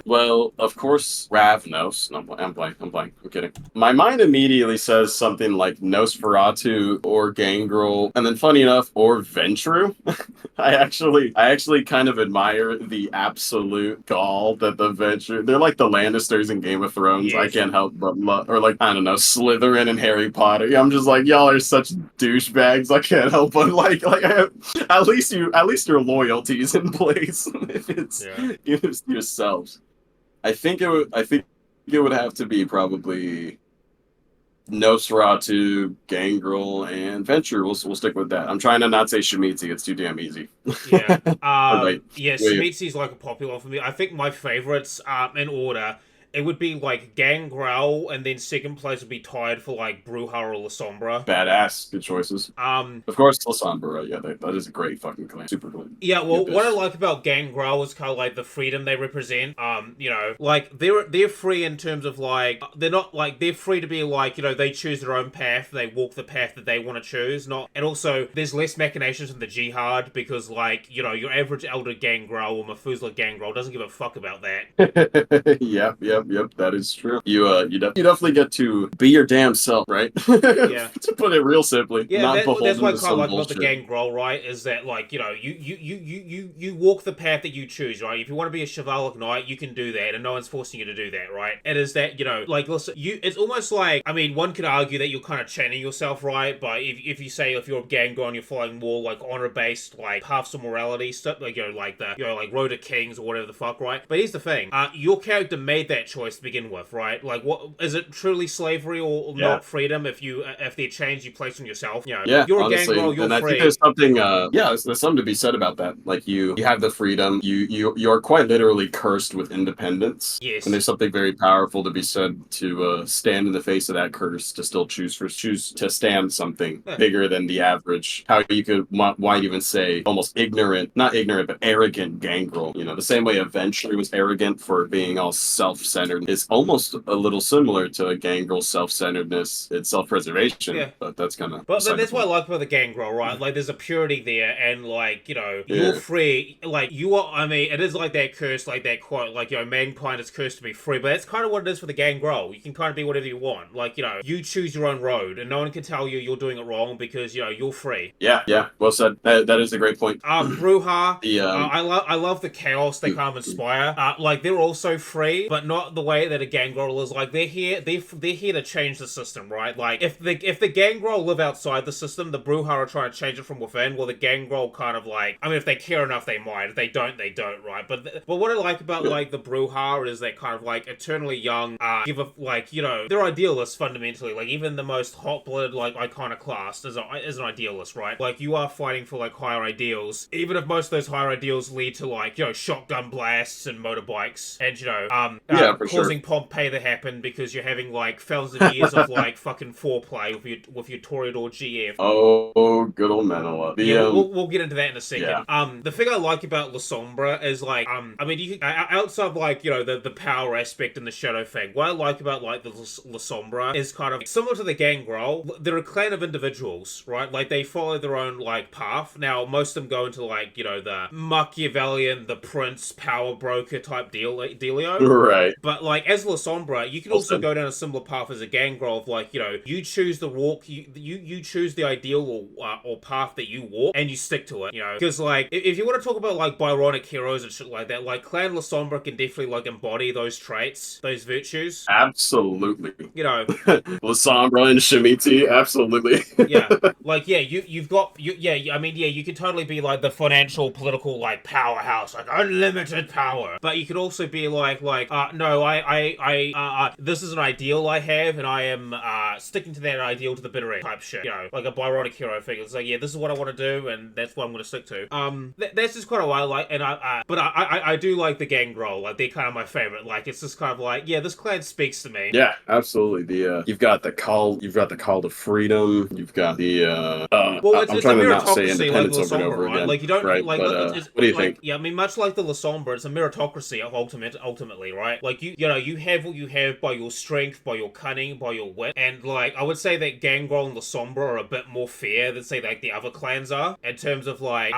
Well, of course, Ravnos. No, I'm blank. I'm kidding. My mind immediately says something like Nosferatu or Gangrel, and then funny enough, or Ventru. I actually kind of admire the absolute gall that the Ventru. They're like the Lannisters in Game of Thrones. Yes. I can't help but love, or like, I don't know, Slytherin and Harry Potter. I'm just like, y'all are such douchebags. I can't help but like at least your loyalty's in place. If it's yourselves. I think it would have to be probably Nosferatu, Gangrel, and Venture. We'll stick with that. I'm trying to not say Shemitzi. It's too damn easy. Yeah. Shemitzi's like a popular one for me. I think my favorites, in order, it would be like Gangrel, and then second place would be tied for like Bruja or Lasombra. Badass. Good choices. Of course, Lasombra, right? Yeah, that is a great fucking clan. Super cool. Yeah, well, what I like about Gangrel is kind of like the freedom they represent. You know, like they're free in terms of like, they're not like, they're free to be like, you know, they choose their own path, they walk the path that they want to choose, and also there's less machinations in the jihad because, like, you know, your average Elder Gangrel or Methuselah Gangrel doesn't give a fuck about that. Yeah. Yep. That is true. You definitely get to be your damn self, right? Yeah. To put it real simply, Yeah, not that's beholden what I to kind of some like about the bullshit. gangrel, right? Is that like you walk the path that you choose, right? If you want to be a chivalric knight, you can do that, and no one's forcing you to do that, right? And is that like listen, it's almost like I mean, one could argue that you're kind of chaining yourself, right? But if you say if you're a gangrel and you're following more like honor based like paths of morality stuff, like like the like Road to Kings or whatever the fuck, right? But here's the thing, your character made that choice to begin with, right? Like, what is it truly slavery or Yeah. not freedom if they're chains you place on yourself? Yeah, You're a honestly, gangrel, you're and I think there's free. something. There's something to be said about that. Like you have the freedom. You're quite literally cursed with independence, and Yes. there's something very powerful to be said to stand in the face of that curse to still choose to stand something Yeah. bigger than the average. How you could might even say almost ignorant, not ignorant, but arrogant gangrel. You know, the same way a Venture was arrogant for being all self-centered is almost a little similar to a gangrel's self-centeredness. It's self-preservation, Yeah. but that's kind of But beside the that's what I point. like about the gangrel, right? Like, there's a purity there, and like, you're Yeah. free. Like, you are. I mean, it is like that curse, like that quote, like, mankind is cursed to be free. But that's kind of what it is for the gangrel. You can kind of be whatever you want. Like, you choose your own road, and no one can tell you you're doing it wrong because you're free. Yeah. Well said. That is a great point. Bruja. The I love the chaos they kind of inspire. Like they're also free, but not the way that a gangrel is. Like they're here to change the system, right? Like if the gangrel live outside the system, the Bruja are trying to change it from within. Well, the gangrel kind of like, I mean, if they care enough, they might. If they don't, they don't, right? But what I like about like the Bruja is they kind of like eternally young. Give a like they're idealists fundamentally. Like even the most hot-blooded like iconoclast is an idealist, right? Like you are fighting for like higher ideals, even if most of those higher ideals lead to like shotgun blasts and motorbikes and for causing sure. Pompeii to happen because you're having like thousands of years of like fucking foreplay with your Toreador GF. Oh, good old Manoa. Yeah, The we'll get into that in a second. Yeah. The thing I like about La Sombra is like, I mean, you can, outside of like the power aspect and the shadow thing, what I like about like the La Sombra is kind of similar to the Gangrel. They're a clan of individuals, right? Like they follow their own like path. Now, most of them go into like the Machiavellian, the prince, power broker type dealio. Right. But like as La Sombra, you can Well also said. go down a similar path as a gangrel of like you choose the walk, you choose the ideal or path that you walk, and you stick to it. Because like if you want to talk about like Byronic heroes and shit like that, like Clan La Sombra can definitely like embody those traits, those virtues. Absolutely. Lasombra and Shemiti, absolutely. Yeah, like you've got I mean you could totally be like the financial political like powerhouse, like unlimited power, but you could also be like no, I this is an ideal I have, and I am sticking to that ideal to the bitter end type shit. Like a Byronic hero figure. It's like, yeah, this is what I want to do, and that's what I'm going to stick to. That's just kind of what I like, and I do like the gangrel. Like they're kind of my favorite. Like it's just kind of like, yeah, this clan speaks to me. Yeah, absolutely. You've got the call to freedom. You've got the Well, I'm it's a trying to not say meritocracy like independence La over and Sombra, over right? again. Like you don't Right, like but it's what do you like think? yeah, I mean much like the La Sombra, it's a meritocracy of ultimately, right? Like you have what you have by your strength, by your cunning, by your wit, and like I would say that Gangrel and La Sombra are a bit more fair than say like the other clans are in terms of like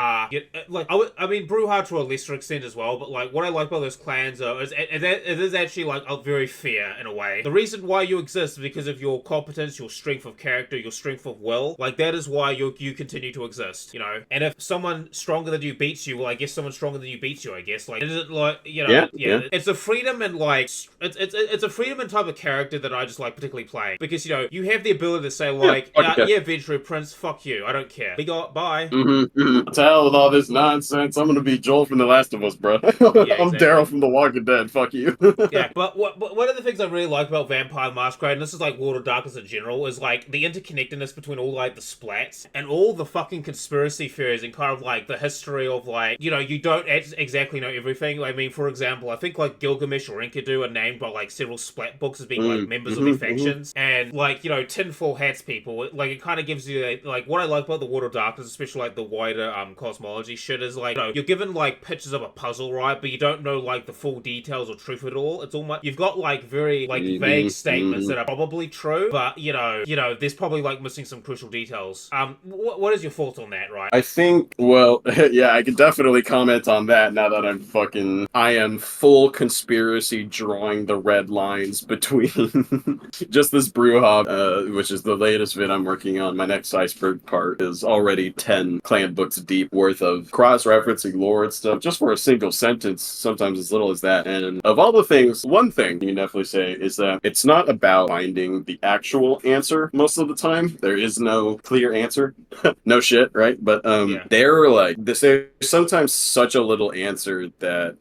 like I mean Bruja to a lesser extent as well, but like what I like about those clans is it is actually like very fair in a way. The reason why you exist is because of your competence, your strength of character, your strength of will. Like that is why you continue to exist, And if someone stronger than you beats you, well, I guess someone stronger than you beats you, I guess. Like, is it like Yeah. It's a freedom and like it's a freedom and type of character that I just like particularly play because you have the ability to say like yeah, Venture Prince, fuck you, I don't care. We got bye. To hell with all this nonsense. I'm gonna be Joel from The Last of Us, bro. Yeah, I'm exactly. Daryl from The Walking Dead. Fuck you. Yeah, but one of the things I really like about Vampire the Masquerade, and this is like World of Darkness in general, is like the interconnectedness between all like the splats and all the fucking conspiracy theories and kind of like the history of like you don't exactly know everything. I mean, for example, I think like Gilgamesh or Enkidu are named by like several splat books as being like members of their factions, and like tinfoil hats people. Like it kind of gives you like what I like about the World of Darkness, especially like the wider cosmology shit, is like you're given like pictures of a puzzle, right? But you don't know like the full details or truth of it all. It's almost you've got like very like vague statements that are probably true, but there's probably like missing some crucial details. What is your thoughts on that, right? I think, well, yeah, I can definitely comment on that now that I am full conspiracy drawing the red lines between just this Brewhog, which is the latest vid I'm working on. My next iceberg part is already 10 clan books deep worth of cross-referencing lore and stuff just for a single sentence, sometimes as little as that. And of all the things, one thing you can definitely say is that it's not about finding the actual answer most of the time. There is no clear answer. No shit, right? But they're like this. There's sometimes such a little answer that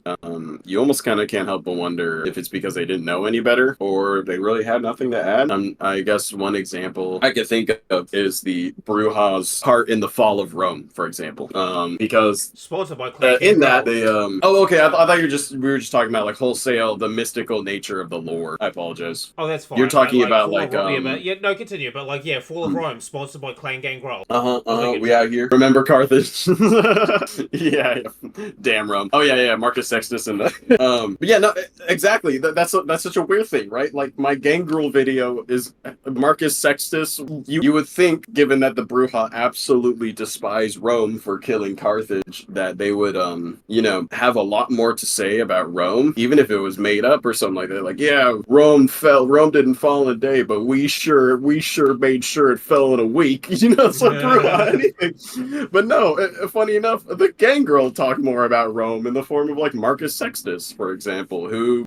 you almost kind of can't help but wonder if it's because they didn't know any better or they really had nothing to add. I guess one example I could think of is the Brujas part in the Fall of Rome, for example, because sponsored by in that they oh okay, I thought we were just talking about like wholesale the mystical nature of the lore. I apologize. Oh, that's fine. You're talking but, about no, continue. But like, yeah, Fall of Rome, sponsored by Clan Gangrel. We out here. Remember Carthage? yeah. Damn Rome. Oh yeah, Marcus Sextus and but yeah, no, exactly. That's such a weird thing, right? Like my Gangrel video is Marcus Sextus. You would think, given that the Bruja absolutely despise Rome for killing Carthage, that they would have a lot more to say about Rome, even if it was made up or something like that. Like, yeah, Rome fell. Rome didn't fall in a day, but we sure made sure it fell in a week. So Bruja anything. But no, funny enough, the Gangrel talk more about Rome in the form of like Marcus Sextus, for example, who,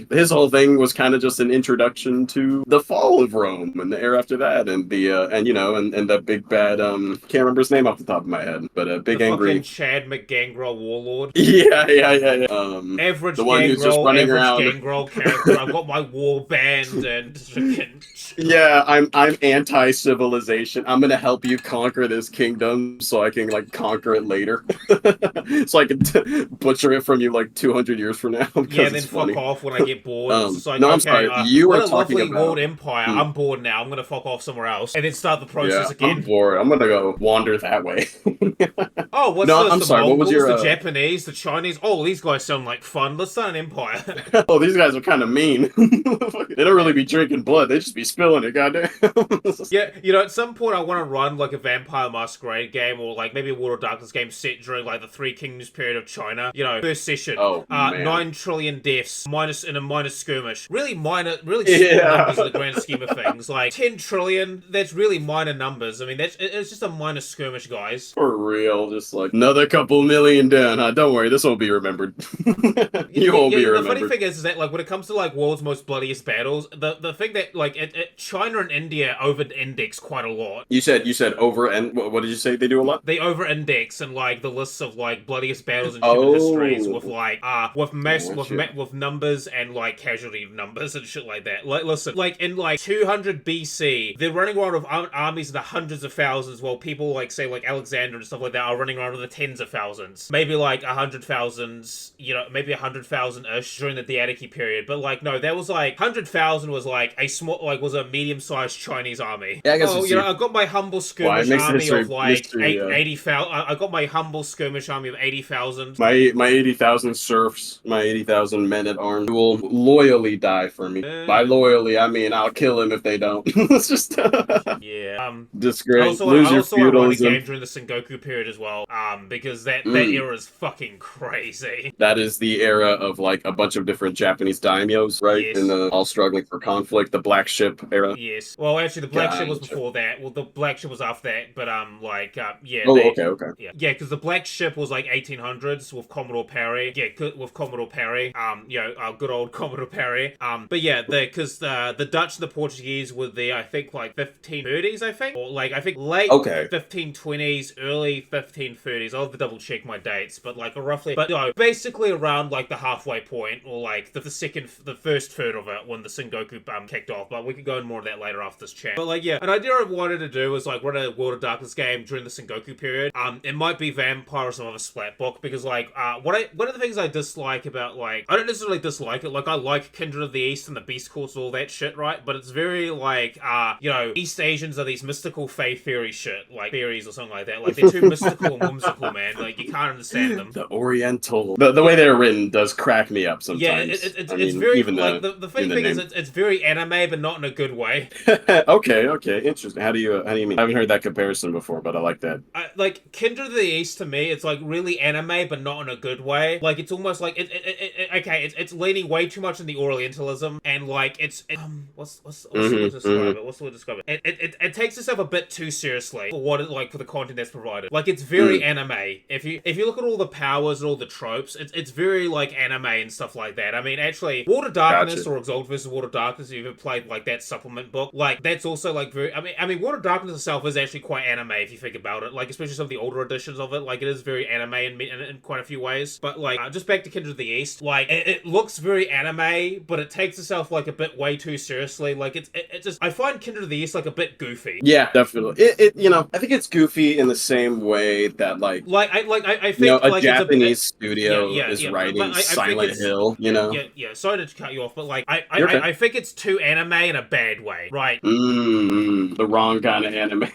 his whole thing was kind of just an introduction to the fall of Rome and the era after that, and the and the big bad can't remember his name off the top of my head, but a big angry Chad McGangrel warlord. Yeah. Average the one who's just running around. Gangrel character. I've got my war band and yeah, I'm anti-civilization. I'm gonna help you conquer this kingdom so I can like conquer it later. So I can butcher it from you like 200 years from now. Yeah, then fuck off when I get bored. I'm sorry. You were talking about world empire. I'm bored now. I'm gonna fuck off somewhere else and then start the process again. I'm bored. I'm gonna go wander that way. Oh, what's I'm sorry. Mongols, what was your the Japanese, the Chinese? Oh, these guys sound like fun. Let's start an empire. Oh, these guys are kind of mean. They don't really be drinking blood. They just be spilling it. Goddamn. Yeah, at some point I want to run like a Vampire Masquerade game or like maybe a World of Darkness game set during like the Three Kingdoms period of China. First session. 9 trillion deaths in a minor skirmish. Really small numbers in the grand scheme of things. Like 10 trillion, that's really minor numbers. I mean, it's just a minor skirmish, guys. For real, just like another couple million down. Huh? Don't worry, this won't be remembered. You won't be remembered. The funny thing is that like when it comes to like world's most bloodiest battles, the thing that like China and India over-index quite a lot. You said over, and what did you say they do a lot? They over-index in like the lists of like bloodiest battles in human histories with like with numbers and like casualty numbers and shit like that. Like listen, like in like 200 BC, they're running around with armies in the hundreds of thousands, while people like say like Alexander and stuff like that are running around with the tens of thousands, maybe like 100,000, maybe 100,000-ish during the Diadochi period. But like no, that was like 100,000 was like a small was a medium-sized Chinese army. Yeah, I guess I got my humble skirmish army of like 80,000. I got my humble skirmish army of 80,000. My 80,000 serfs, my 80,000 men at arms will loyally die for me. By loyally, I mean I'll kill him if they don't. It's just disgrace. Lose your feudalism. I run a game during the Sengoku period as well. Because that era is fucking crazy. That is the era of like a bunch of different Japanese daimyos, right? Yes. And all struggling for conflict. The Black Ship era. Yes. Well, actually, the Black Ship was before that. Well, the Black Ship was after that. But okay. Yeah, because the Black Ship was like 1800s with Commodore Perry. Yeah, with Commodore Perry. Good old Commodore Perry. But yeah, because the Dutch and the Portuguese were there, I think, like 1530s, I think, or like I think late 1520s, early 1530s. I'll have to double check my dates, but like roughly, but no, basically around like the halfway point, or like the first third of it when the Sengoku kicked off. But we could go into more of that later after this chat. But like, yeah, an idea I wanted to do was like run a World of Darkness game during the Sengoku period. It might be Vampire or some other splat book, because like one of the things I dislike about like, I don't necessarily dislike it. Like I like Kindred of the East and the Beast Course, all that shit, right? But it's very like East Asians are these mystical fae fairy shit, like fairies or something like that. Like they're too mystical and whimsical, man. Like you can't understand them. The Oriental, the way they're written does crack me up sometimes. Yeah, it's very even like the funny thing is it's very anime, but not in a good way. Okay, interesting. How do you mean? I haven't heard that comparison before, but I like that. Like Kindred of the East to me, it's like really anime, but not in a good way. Like it's almost like it's leaning way too much on the Orientalism, and like what's the word to describe it? What's the word to describe it? It takes itself a bit too seriously for what it like for the content that's provided. Like it's very anime. If you look at all the powers and all the tropes, it's very like anime and stuff like that. I mean, actually, Water Darkness or Exalted vs. Water Darkness, if you've ever played like that supplement book, like that's also like very. I mean, Water Darkness itself is actually quite anime if you think about it. Like especially some of the older editions of it, like it is very anime in quite a few ways. But like just back to Kindred of the East, like it looks very anime, but it takes itself like a bit way too seriously. Like it just I find Kindred of the East like a bit goofy. Yeah, definitely. It you know, I think it's goofy in the same way that like I think you know, a like Japanese studio is but writing I Silent think Hill, you know. Yeah. Sorry to cut you off, but like Okay. I think it's too anime in a bad way, right? The wrong kind of anime.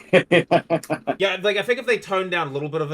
Yeah, like I think if they tone down a little bit of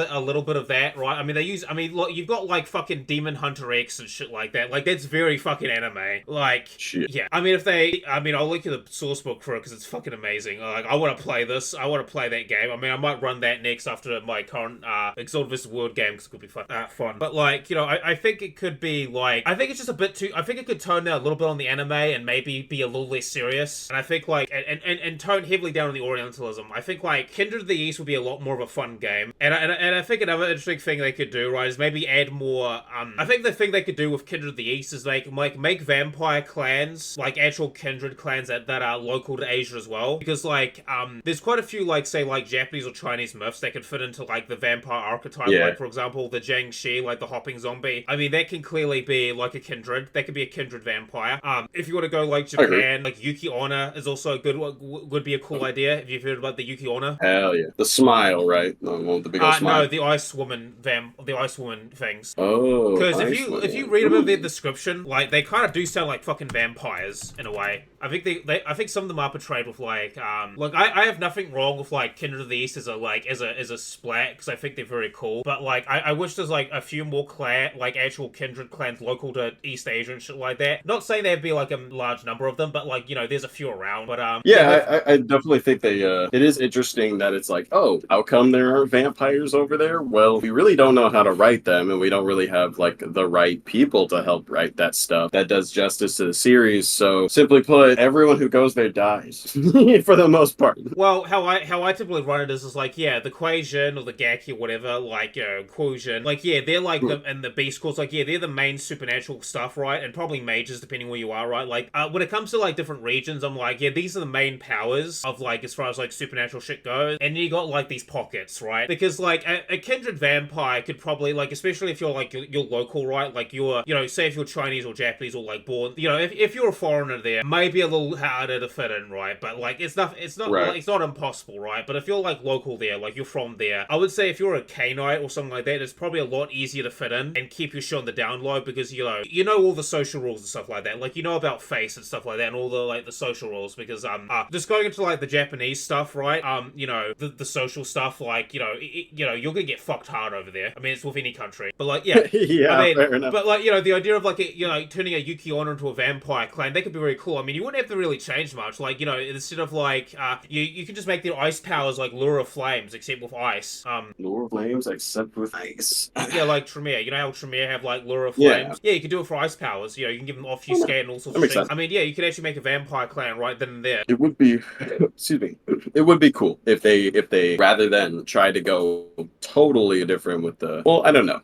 that, right? I mean, look, you've got like fucking Demon Hunter X and shit like that. Like that's very fucking anime. Like, Shit. yeah. I mean, I'll link you the source book for it because it's fucking amazing. Like, I want to play this. I want to play that game. I mean, I might run that next after my current Exalted vs. World game because it could be fun. But like, you know, I think it could be like, I think it's just a bit too. I think it could tone down a little bit on the anime and maybe be a little less serious. And I think like, and tone heavily down on the Orientalism. I think like Kindred of the East would be a lot more of a fun game. And I think another interesting thing they could do, right, is maybe add more. I think the thing they could do with Kindred of the East is make vampire clans like actual kindred clans that are local to Asia as well. Because like there's quite a few like say like Japanese or Chinese myths that could fit into like the vampire archetype. Yeah. Like for example the Jiangshi, like the hopping zombie. I mean that can clearly be like a kindred. That could be a kindred vampire. If you want to go like Japan, like Yuki Onna is also a good would be a cool idea. If you've heard about the Yuki Onna. Hell yeah. The smile, right? No, the big old smile. No, the ice woman things. Oh. Because if you read about their description, like they kind of do sound like fucking vampires in a way. I think I think some of them are portrayed with like I have nothing wrong with like Kindred of the East as a splat because I think they're very cool. But like I wish there's like a few more actual kindred clans local to East Asia and shit like that. Not saying there'd be like a large number of them, but like you know there's a few around. But I definitely think they it is interesting that it's like, oh, how come there are vampires over there? Well, we really don't know how to write them, and we don't really have like the right people to help write that stuff that does justice to the series. So simply put, everyone who goes there dies for the most part. Well, how I typically run it is like yeah, the Quasian or the Gaki or whatever, like you know, Quasian, like yeah, they're like and the Beast Calls, like yeah, they're the main supernatural stuff, right? And probably mages depending where you are, right? Like when it comes to like different regions, I'm like yeah, these are the main powers of like as far as like supernatural shit goes, and you got like these pockets, right? Because like a kindred vampire could probably like, especially if you're like you're local, right? Like you're, you know, say if you're Chinese or Japanese or like born, you know, if you're a foreigner there, maybe a little harder to fit in, right? But like it's not Right. like, it's not impossible, right? But if you're like local there, like you're from there, I would say if you're a K-Knight or something like that, it's probably a lot easier to fit in and keep your shit on the down low because you know all the social rules and stuff like that. Like you know about face and stuff like that and all the like the social rules because just going into like the Japanese stuff, right? You know the social stuff, like you know you're gonna get fucked hard over there. I mean it's with any country, but like yeah, Yeah, I mean, fair enough. but like you know the idea of like you know turning a Yuki Onna into a vampire clan, that could be very cool. I mean you wouldn't have to really change much. Like you know instead of like you can just make their ice powers like Lure of Flames except with ice. Lure of Flames except with ice. Yeah, like Tremere. You know how Tremere have like Lure of Flames? Yeah, you can do it for ice powers. You know, you can give them Obfuscate and all sorts of things. Sense. I mean, yeah, you could actually make a vampire clan right then and there. It would be, excuse me, it would be cool if they rather than try to go totally different with the. Well, I don't know.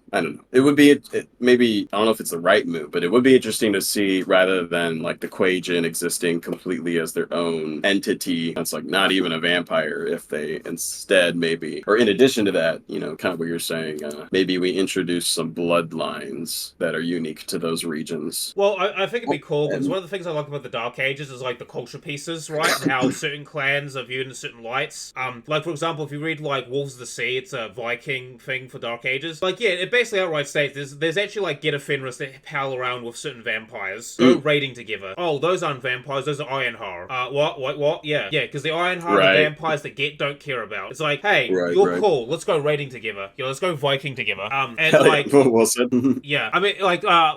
It would be maybe I don't know if it's the right move, but it would be interesting to see rather than like the Quajin existing completely as their own entity. That's like not even a vampire. If they instead maybe, or in addition to that, you know, kind of what you're saying, maybe we introduce some bloodlines that are unique to those regions. Well, I think it'd be cool because one of the things I like about the Dark Ages is like the culture pieces, right? And how certain clans are viewed in certain lights. Like for example, if you read like Wolves of the Sea, it's a Viking thing for Dark Ages. Like yeah, it basically outright states there's actually like Get a Fenris that pal around with certain vampires, go raiding together. Oh, those aren't vampires. vampires, those are Ironheart. What? Yeah, because the Ironheart are Right. the vampires that Get don't care about. It's like, hey, Right, you're right. cool. Let's go raiding together. Let's go Viking together. And Hell yeah. like, Well said. yeah, I mean, like, I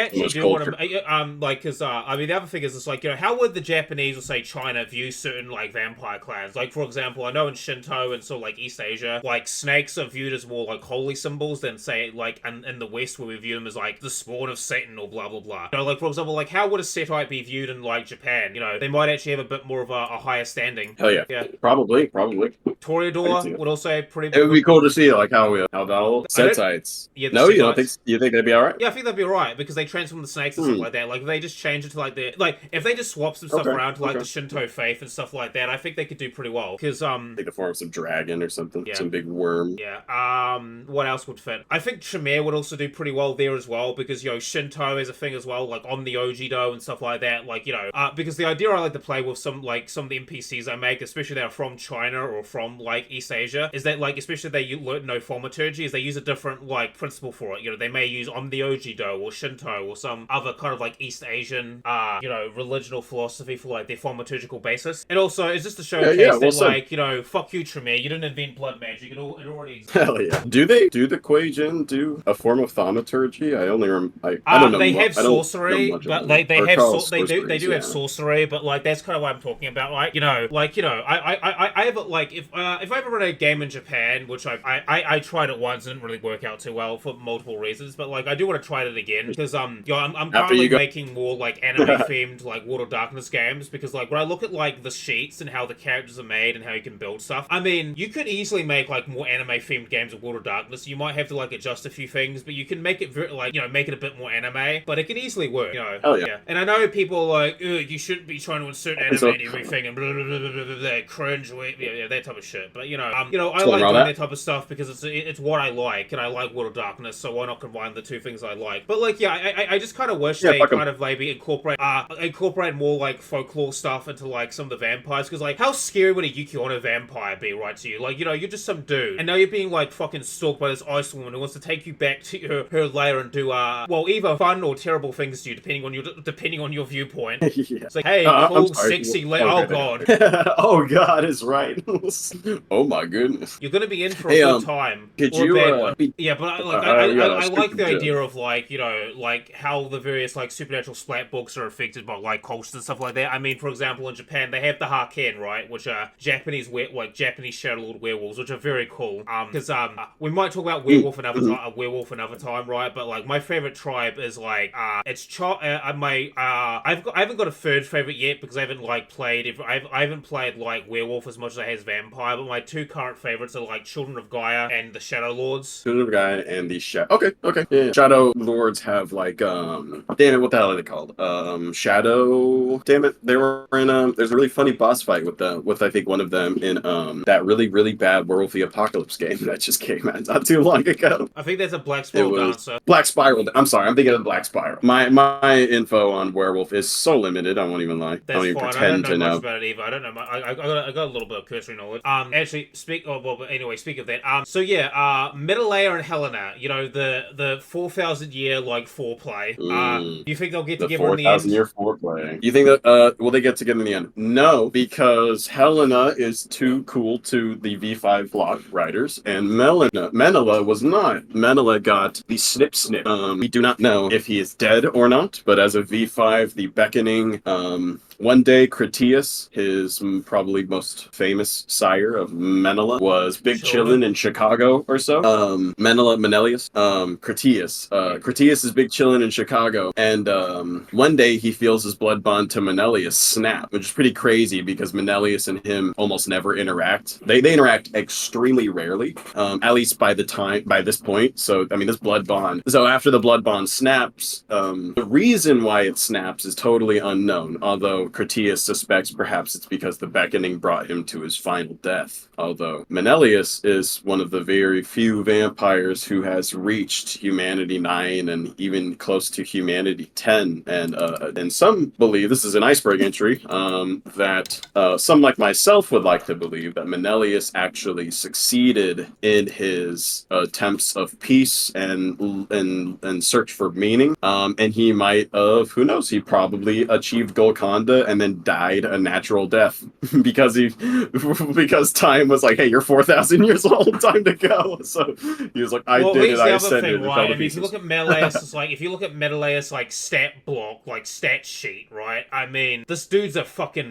actually Much do want culture. to, like, because, I mean, the other thing is, it's like, how would the Japanese or say China view certain like vampire clans? Like, for example, I know in Shinto and sort of like East Asia, like snakes are viewed as more like holy symbols than say like in the West where we view them as like the spawn of Satan or blah blah blah. Like for example, like how would a Setite be viewed in like Japan? They might actually have a bit more of a higher standing. Hell yeah. Yeah. Probably. Toreador would also pretty. It would be cool to see like how that'll Setites. Yeah, No, you don't think Setites. you think they'd be alright? Yeah, I think that'd be alright because they transform the snakes and stuff like that. Like if they just change it to like if they just swap some stuff around to like the Shinto faith and stuff like that, I think they could do pretty well. Because Take the form of some dragon or something, Yeah. some big worm. Yeah. What else would fit? I think Tremere would also do pretty well there as well because Shinto is a thing as well, like on the Ojido and stuff like that. Like because the idea I like to play with some of the NPCs I make, especially that are from China or from like East Asia, is that like especially they know thaumaturgy, is they use a different like principle for it. They may use on the Ojido or Shinto or some other kind of like East Asian religion or philosophy for like their thaumaturgical basis. And also it's just to showcase that fuck you Tremere, you didn't invent blood magic. It already exists. Hell yeah. Do the Kuei-jin do a form of thaumaturgy? I don't know. They have sorcery, much but about they it. Or have Charles they do sorceries, have sorcery, but like that's kind of what I'm talking about. I have like if I ever run a game in Japan, which I tried it once and didn't really work out too well for multiple reasons, but like I do want to try it again because I'm currently making more like anime themed like World of Darkness games because like when I look at like the sheets and how the characters are made and how you can build stuff, I mean you could easily make like more anime themed games of World of Darkness. You might have to like adjust a few things, but you can make it make it a bit more anime, but it can easily work. Hell yeah. And I know people are like, you shouldn't be trying to insert anime in everything and blah blah blah blah blah, cringe, that type of shit. But I like doing that type of stuff because it's what I like, and I like World of Darkness, so why not combine the two things I like? But like, I just kind of wish they kind of maybe incorporate more like folklore stuff into like some of the vampires, because like how scary would a Yuki Onna vampire be, right, to you? Like, you're just some dude, and now you're being like fucking stalked by this ice woman who wants to take you back to her lair and do either fun or terrible things to you depending on your viewpoint. Yeah. It's like, hey, cool, sexy oh god. Oh god, is right. Oh my goodness. You're gonna be in for a good time. Could or you a bad one. Yeah, but I like the joke. idea of like, like how the various like supernatural splat books are affected by like cultures and stuff like that. I mean, for example, in Japan they have the Haken, right, which are Japanese Shadow Lord werewolves, which are very cool. Because we might talk about werewolf another time, right? But like my favorite tribe is like I haven't got a third favorite yet because I haven't like played I haven't played like werewolf as much as I have vampire, but my two current favorites are like Children of Gaia and the Shadow Lords. Children of Gaia and the Okay. Yeah. Shadow Lords have like damn it, what the hell are they called? Shadow, damn it, they were in there's a really funny boss fight with I think one of them in that really, really bad Werewolf the Apocalypse game that just came out not too long ago. I think that's a Black Spiral Dancer. Black Spiral. I'm sorry, I'm thinking of Black Spiral. My info on Werewolf is so limited, I won't even lie. That's I don't even fine. pretend I don't know to much about it either. I don't know. I got a little bit of cursory knowledge. Actually, speak of that. So yeah, Menelaia and Helena, the 4,000 year like foreplay. You think they'll get together in the end? 4,000 year foreplay. You think that will they get together in the end? No, because Helena is too cool to the V5 block riders, and Menela was not. Menela got the snip. We do not know if he is dead or not, but as a V5, the beckoning. One day, Critias, his probably most famous sire of Menela, was big chillin' in Chicago or so. Menelaus, Critias. Critias is big chillin' in Chicago, and one day he feels his blood bond to Menelaus snap, which is pretty crazy because Menelaus and him almost never interact. They interact extremely rarely, at least by this point. So, I mean, this blood bond. So after the blood bond snaps, the reason why it snaps is totally unknown, although Critias suspects perhaps it's because the beckoning brought him to his final death. Although Menelaus is one of the very few vampires who has reached Humanity 9 and even close to Humanity 10. And some believe, this is an iceberg entry, that some like myself would like to believe that Menelaus actually succeeded in his attempts of peace and search for meaning. And he might have, who knows, he probably achieved Golconda and then died a natural death because time was like, hey, you're 4,000 years old, time to go. So he was like, I did it, I ascended. Right? I mean, if you look at Menelaus, like stat block, like stat sheet, right? I mean, this dude's a fucking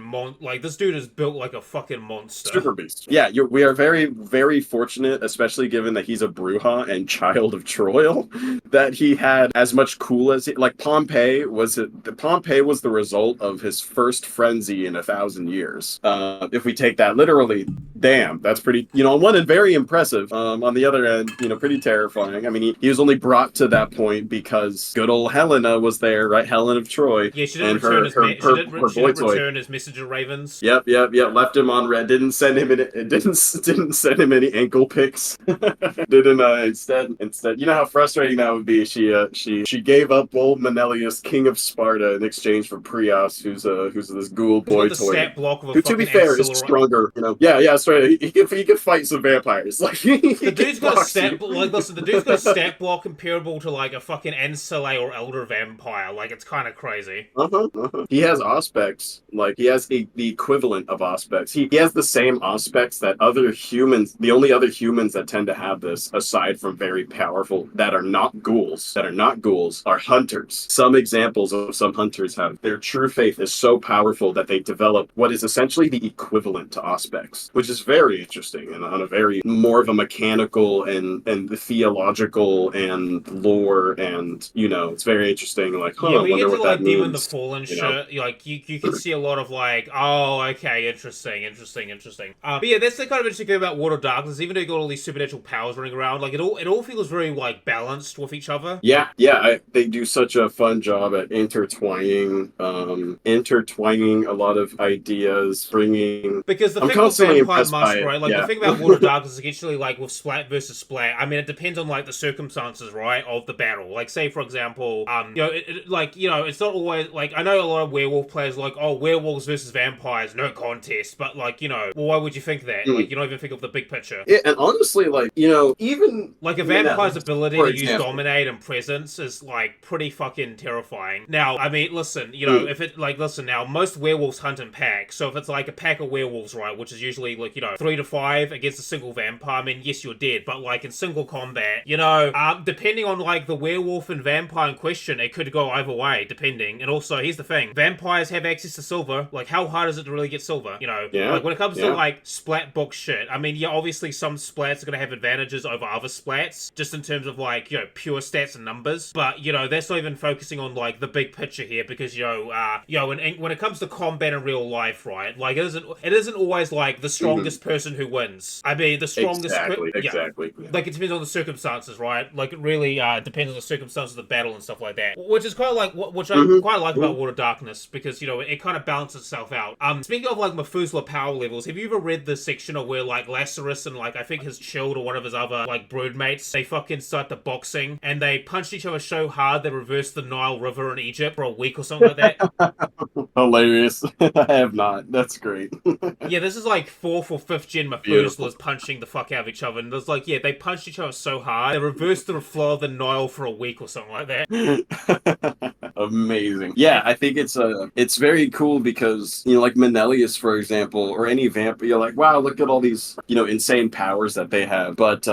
this dude is built like a fucking monster. Super beast. Yeah, we are very, very fortunate, especially given that he's a Bruja and child of Troy, that he had as much cool as like Pompey was. Pompey was the result of his first frenzy in 1,000 years. If we take that literally, damn, that's pretty. On one end, very impressive. On the other end, pretty terrifying. I mean, he was only brought to that point because good old Helena was there, right? Helen of Troy. Yeah, she didn't return his messenger ravens. Yep. Left him on red. Didn't send him didn't send him any ankle pics. Didn't instead. You know how frustrating that would be. She gave up old Menelaus, king of Sparta, in exchange for Prios, who's this ghoul boy toy. Who, to be fair, is stronger. Yeah, that's right. He could fight some vampires. Like the dude's got a stat. The dude's got a stat block comparable to like a fucking Ancile or Elder vampire. Like, it's kind of crazy. He has aspects. Like, he has the equivalent of aspects. He has the same aspects that other humans. The only other humans that tend to have this, aside from very powerful, that are not ghouls, are hunters. Some examples of some hunters have their true faith is so powerful that they develop what is essentially the equivalent to aspects, which is very interesting and on a very more of a mechanical and the theological and lore, and it's very interesting. Like, I wonder what that means. Demon the Fallen shit, like you can see a lot of like, oh, okay, interesting. But yeah, that's the kind of interesting thing about World of Darkness. Even though you got all these supernatural powers running around, like it all feels very like balanced with each other. Yeah, they do such a fun job at intertwining a lot of ideas, bringing. Because the thing with Vampire the Masquerade, the thing about World of Darkness is actually like with splat versus splat. I mean, it depends on like the circumstances, right, of the battle. Like, say for example, it's not always like, I know a lot of werewolf players are like, oh, werewolves versus vampires, no contest. But like, well, why would you think that? Like, you don't even think of the big picture. Yeah, and honestly, like, even like a vampire's ability to use dominate and presence is like pretty fucking terrifying. Now, I mean, listen, now most werewolves hunt in packs. So if it's like a pack of werewolves, right, which is usually like 3 to 5 against a single vampire, I mean, yes, you're dead. But like in single combat, depending on like the werewolf and vampire in question, it could go either way, depending. And also, here's the thing: vampires have access to silver. Like, how hard is it to really get silver? Like when it comes to like splat book shit, I mean, yeah, obviously some splats are gonna have advantages over other splats, just in terms of like pure stats and numbers. But that's not even focusing on like the big picture here, because when it comes to combat in real life, right? Like it isn't always like the strongest person who wins. I mean, the strongest exactly. Like, it depends on the circumstances, right? Like, it really depends on the circumstances of the battle and stuff like that. Which is quite like which I quite like about World of Darkness, because it kind of balances itself out. Speaking of like Methuselah power levels, have you ever read the section of where like Lazarus and like I think his Chilled or one of his other like broodmates, they fucking start the boxing and they punched each other so hard they reversed the Nile River in Egypt for a week or something like that? Hilarious. I have not. That's great. Yeah, this is like 4th or 5th gen Methuselah's punching the fuck out of each other, and there's like, they punched each other so hard they reversed the flow of the Nile for a week or something like that. Amazing. Yeah, I think it's very cool because like Menelaus, for example, or any vampire, you're like, wow, look at all these insane powers that they have, but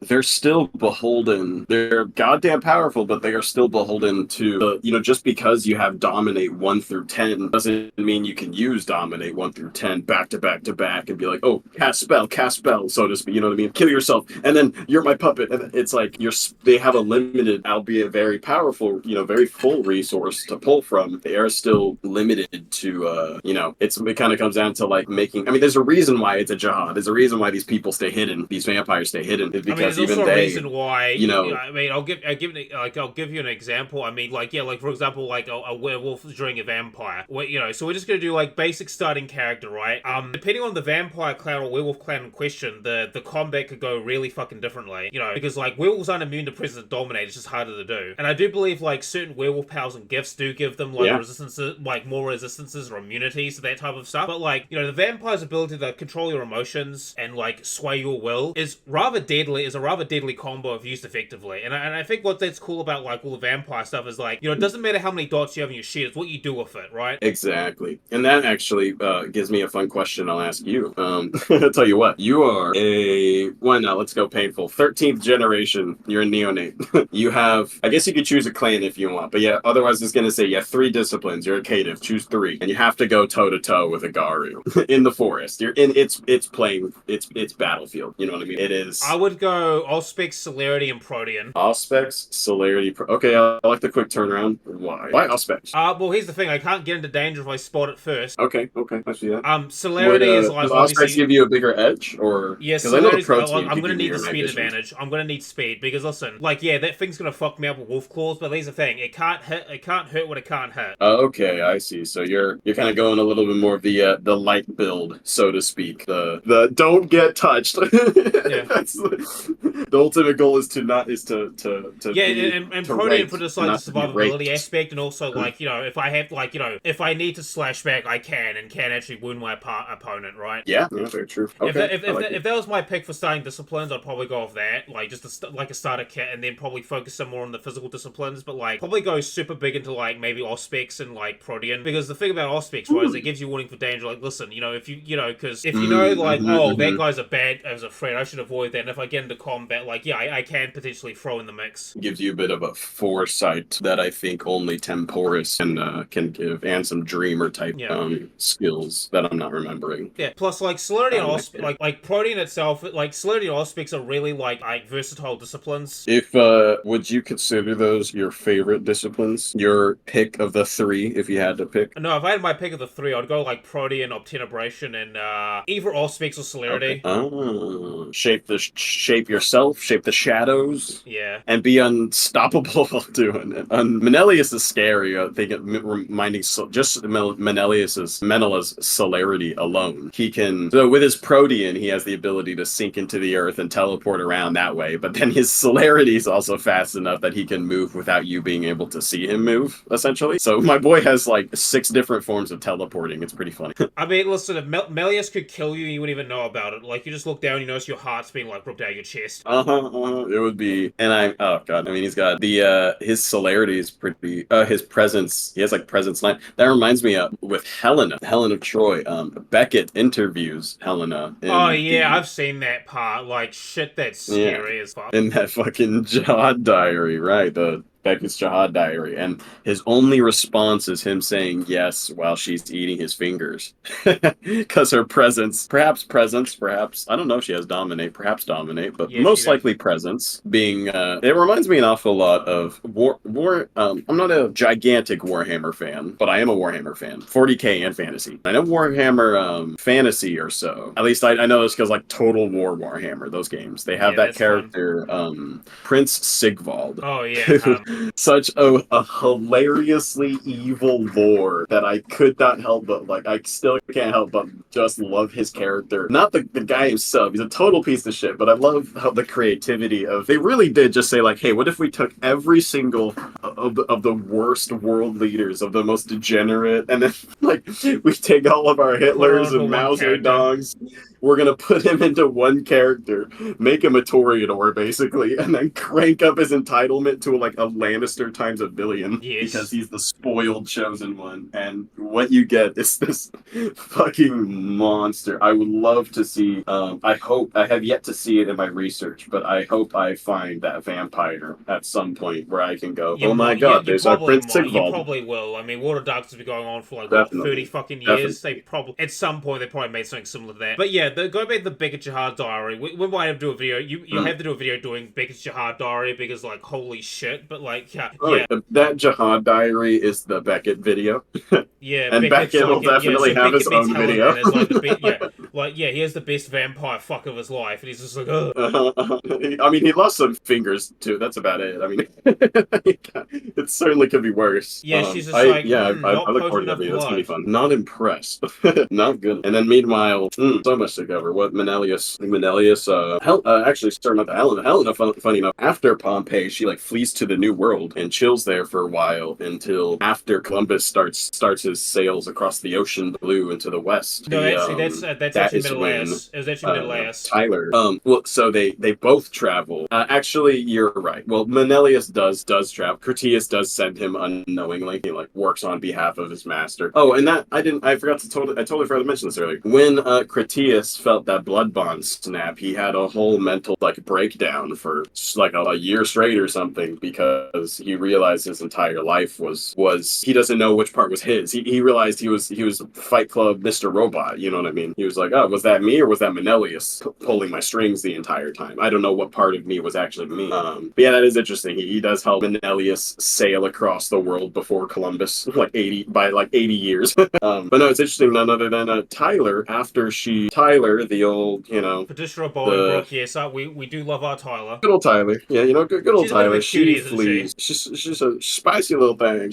they're still beholden. They're goddamn powerful, but they are still beholden to just because you have dominate 1 through 10 doesn't mean you can use dominate 1 through 10 back to back to back and be like, oh, cast spell, so to speak. You know what I mean? Kill yourself, and then you're my puppet. And it's like they have a limited, albeit very powerful, very full little resource to pull from, they are still limited to, it kind of comes down to like making. I mean, there's a reason why it's a jihad. There's a reason why these people stay hidden. These vampires stay hidden. Is I mean, because there's even also a they, reason why. you know, I mean, I'll give you an example. I mean, like, yeah, like for example, like a werewolf during a vampire. So we're just gonna do like basic starting character, right? Depending on the vampire clan or werewolf clan in question, the combat could go really fucking differently. Because like werewolves aren't immune to presence of dominate. It's just harder to do. And I do believe like certain werewolf powers and gifts do give them like resistances, like more resistances or immunities to that type of stuff. But like, the vampire's ability to control your emotions and like sway your will is a rather deadly combo if used effectively. And I think what that's cool about like all the vampire stuff is like, it doesn't matter how many dots you have in your sheet, it's what you do with it, right? Exactly. And that actually gives me a fun question I'll ask you. I'll tell you what, you are let's go painful. 13th generation, you're a neonate. You have, I guess you could choose a clan if you want, but yeah, otherwise it's going to say, 3 disciplines, you're a caitiff, choose 3. And you have to go toe to toe with a Garu in the forest. You're in, it's battlefield. You know what I mean? It is. I would go Auspex, Celerity, and Protean. Auspex, Celerity, okay, I like the quick turnaround. Why Auspex? Well, here's the thing, I can't get into danger if I spot it first. Okay, I see that. Celerity is like does Auspex give you a bigger edge, or? Yes, I know the protein. I'm gonna need the speed advantage. I'm gonna need speed because listen, like that thing's gonna fuck me up with wolf claws. But here's the thing: it can't hurt what it can't hit. Okay, I see. So you're kind of going a little bit more of the light build, so to speak. The don't get touched. Yeah. The ultimate goal is to and Protean for just like the survivability aspect, and also like if I have like if I need to slash back, I can actually wound my opponent, right? Yeah, very true. Okay, if that was my pick for starting disciplines, I'd probably go with that, like just a starter kit, and then probably focus some more on the physical disciplines, but like probably go super big into like maybe Auspex and like Protean, because the thing about Auspex, right, is it gives you warning for danger. Like listen, if because if that guy's as a threat, I should avoid that. And if I get into combat, like I can potentially throw in the mix. Gives you a bit of a foresight that I think only Temporis can give, and some dreamer type skills that I'm not remembering. Yeah. Plus, like Celerity and Auspex, like Protean itself, like Celerity and Auspex are really like versatile disciplines. If would you consider those your favorite disciplines? Your pick of the 3, if you had to pick? No, if I had my pick of the 3, I'd go like Protean, Obtenebration, and either Auspex or Celerity. Okay. Shape yourself, shape the shadows. Yeah. And be unstoppable while doing it. Menelaus is scary. I think reminding just Menela's celerity alone. He can, so with his Protean, he has the ability to sink into the earth and teleport around that way, but then his celerity is also fast enough that he can move without you being able to see him move, essentially. So my boy has like 6 different forms of teleporting. It's pretty funny. I mean, listen, if Menelaus could kill you, you wouldn't even know about it. Like, you just look down, you notice your heart's being like ripped out of your chest. It would be, and oh god, I mean, he's got the his celerity is pretty, his presence, he has like presence line. That reminds me with Helen of Troy. Beckett interviews Helena. I've seen that part. Like, shit, that's scary as fuck. In that fucking Jihad diary, right? The Beckett's Jihad diary, and his only response is him saying yes while she's eating his fingers. Because her presence, perhaps I don't know if she has dominate, but most likely presence being, it reminds me an awful lot of I'm not a gigantic Warhammer fan, but I am a Warhammer fan, 40k and fantasy. I know Warhammer fantasy or so, at least I know this because like Total War Warhammer, those games, they have that character, Prince Sigvald. Oh yeah. Such a hilariously evil lore that I could not help but like, I still can't help but just love his character. Not the guy himself, he's a total piece of shit, but I love how the creativity of, they really did just say like, hey, what if we took every single of the worst world leaders, of the most degenerate, and then like we take all of our Hitlers and Mao Zedongs, we're gonna put him into one character, make him a Toreador basically, and then crank up his entitlement to like a Lannister times a billion, because he's the spoiled chosen one. And what you get is this fucking monster. I would love to see. I hope I have yet to see it in my research, but I hope I find that vampire at some point where I can go. Oh my god, there's our Prince You Sigvald. probably will. I mean, Water Darks has been going on for like what, Definitely. 30 fucking years. Definitely. They probably at some point they probably made something similar to that. But yeah, go back to the Beckett Jihad Diary. We might have to do a video. You have to do a video doing Beckett's Jihad Diary because like holy shit. But like yeah. That Jihad Diary is the Beckett video. Yeah, and Beckett will definitely have his own video. He has the best vampire fuck of his life, and he's just like, ugh. I mean, he lost some fingers too. That's about it. I mean, it certainly could be worse. Yeah, she's just I look forward to that video. It's gonna be fun. Not impressed. Not good. And then meanwhile, so much to cover. What Menelaus? Actually, starting with Helena. Funny enough, after Pompeii, she like flees to the New World and chills there for a while until after Columbus starts his sails across the ocean blue into the west. No, that's actually Menelaus. It was actually Menelaus. Tyler. Well, so they both travel. Actually, you're right. Well, Menelaus does travel. Critias does send him unknowingly. He like works on behalf of his master. Oh, and that I totally forgot to mention this earlier. When Critias felt that blood bond snap, he had a whole mental like breakdown for like a year straight or something because he realized his entire life was he doesn't know which part was his. He realized he was Fight Club Mr. Robot. You know what I mean? He was like, oh, was that me or was that Menelaus pulling my strings the entire time? I don't know what part of me was actually me. But yeah, that is interesting. He does help Menelaus sail across the world before Columbus, by 80 years. But no, it's interesting. None other than Tyler. Tyler, the old, Patricia Bolingbroke. Yes, we do love our Tyler. Good old Tyler. Yeah, good old Tyler. She flees. She? She's a spicy little thing.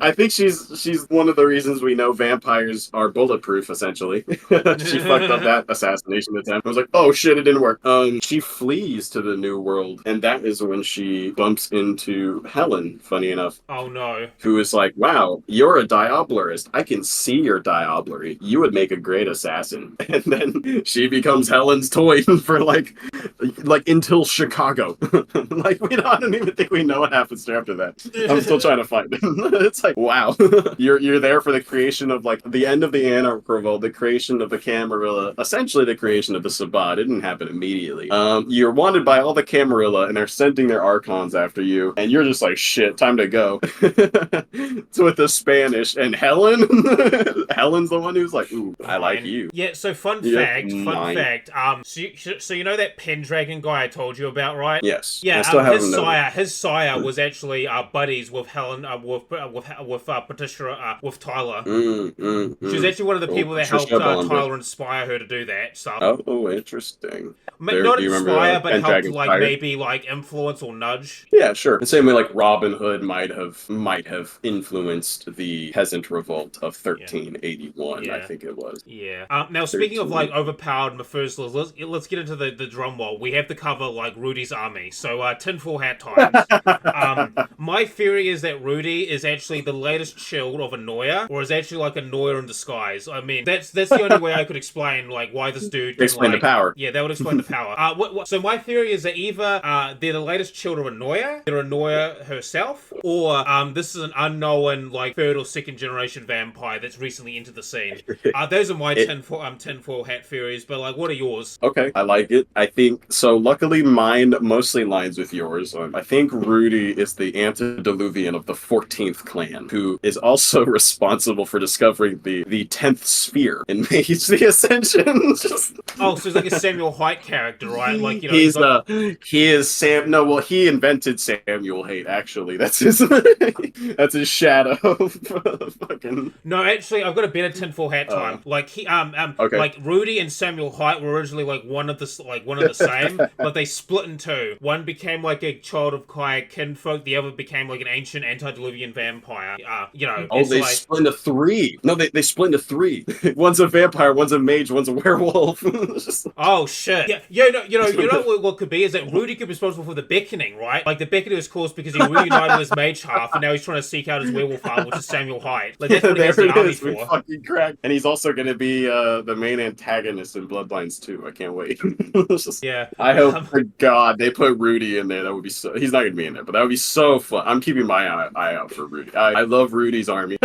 I think she's one of the reasons we know vampires are bulletproof. Essentially, she fucked up that assassination attempt. I was like, oh shit, it didn't work. She flees to the New World, and that is when she bumps into Helen. Funny enough. Oh no. Who is like, wow, you're a diablerist. I can see your diablerie. You would make a great assassin. And then she becomes Helen's toy for like until Chicago. I don't even think we know what happens after that. I'm still trying to find it. It's like, wow. You're there for the creation of like the end of the Anarch Revolt, the creation of the Camarilla, essentially the creation of the Sabbat. It didn't happen immediately. You're wanted by all the Camarilla and they're sending their archons after you, and you're just like, shit, time to go. It's with the Spanish, and Helen's the one who's like, ooh, I like you. Yeah, so fun fact, so you know that Pendragon guy I told you about, right? Yes. Yeah, his sire was actually buddies with Helen, with Patricia, with Tyler. She was actually one of the people that helped Tyler inspire her to do that stuff. Oh, interesting. Not inspire, but helped maybe influence or nudge. Yeah, sure. The same way like Robin Hood might have influenced the peasant revolt of 1381. Yeah. I think it was. Yeah. Now speaking of overpowered Methuselahs, let's get into the drum roll. We have to cover Rudy's army. So tinfoil hat times. My theory is that Rudy is actually the latest child of Annoya, or is actually like Annoya in disguise. I mean, that's the only way I could explain why this dude can, explain the power. Yeah, that would explain the power. So my theory is that either they're the latest child of Annoya, they're Annoya herself, or this is an unknown third or second generation vampire that's recently entered the scene. Those are my tinfoil hat theories, but what are yours? Okay, I like it. I think so. Luckily, mine mostly lines with yours. I think Rudy is the antediluvian of the 14th clan, who is also responsible for discovering the 10th sphere in Mage the Ascension. So he's like a Samuel Haight character, right? He is Sam. No, well, he invented Samuel Haight. Actually, that's his shadow. Fucking. No, actually, I've got a better tinfoil hat time. Okay. Rudy and Samuel Haight were originally one of the same, but they split in two. One became a child of Kaya kinfolk. The other became an ancient antediluvian vampire. They split into three. No, they split into three. One's a vampire vampire, one's a mage, one's a werewolf. Oh shit! Yeah, you know what could be is that Rudy could be responsible for the beckoning, right? Like the beckoning was caused because he reunited his mage half, and now he's trying to seek out his werewolf half, which is Samuel Hyde. Like that's what he has the army for. We fucking cracked. And he's also going to be the main antagonist in Bloodlines 2. I can't wait. Yeah. I hope for God they put Rudy in there. That would be so. He's not going to be in there, but that would be so fun. I'm keeping my eye out for Rudy. I love Rudy's army.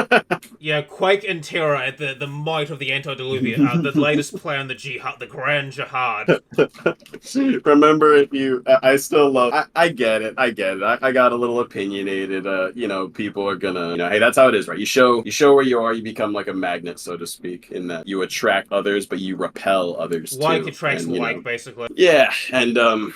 Yeah, quake in terror at the might of the antediluvian, the latest play on the jihad, the grand jihad. Remember, if you, I still love. I get it. I got a little opinionated. People are gonna, hey, that's how it is, right? You show where you are. You become like a magnet, so to speak, in that you attract others, but you repel others too. Like attracts like, basically. Yeah, and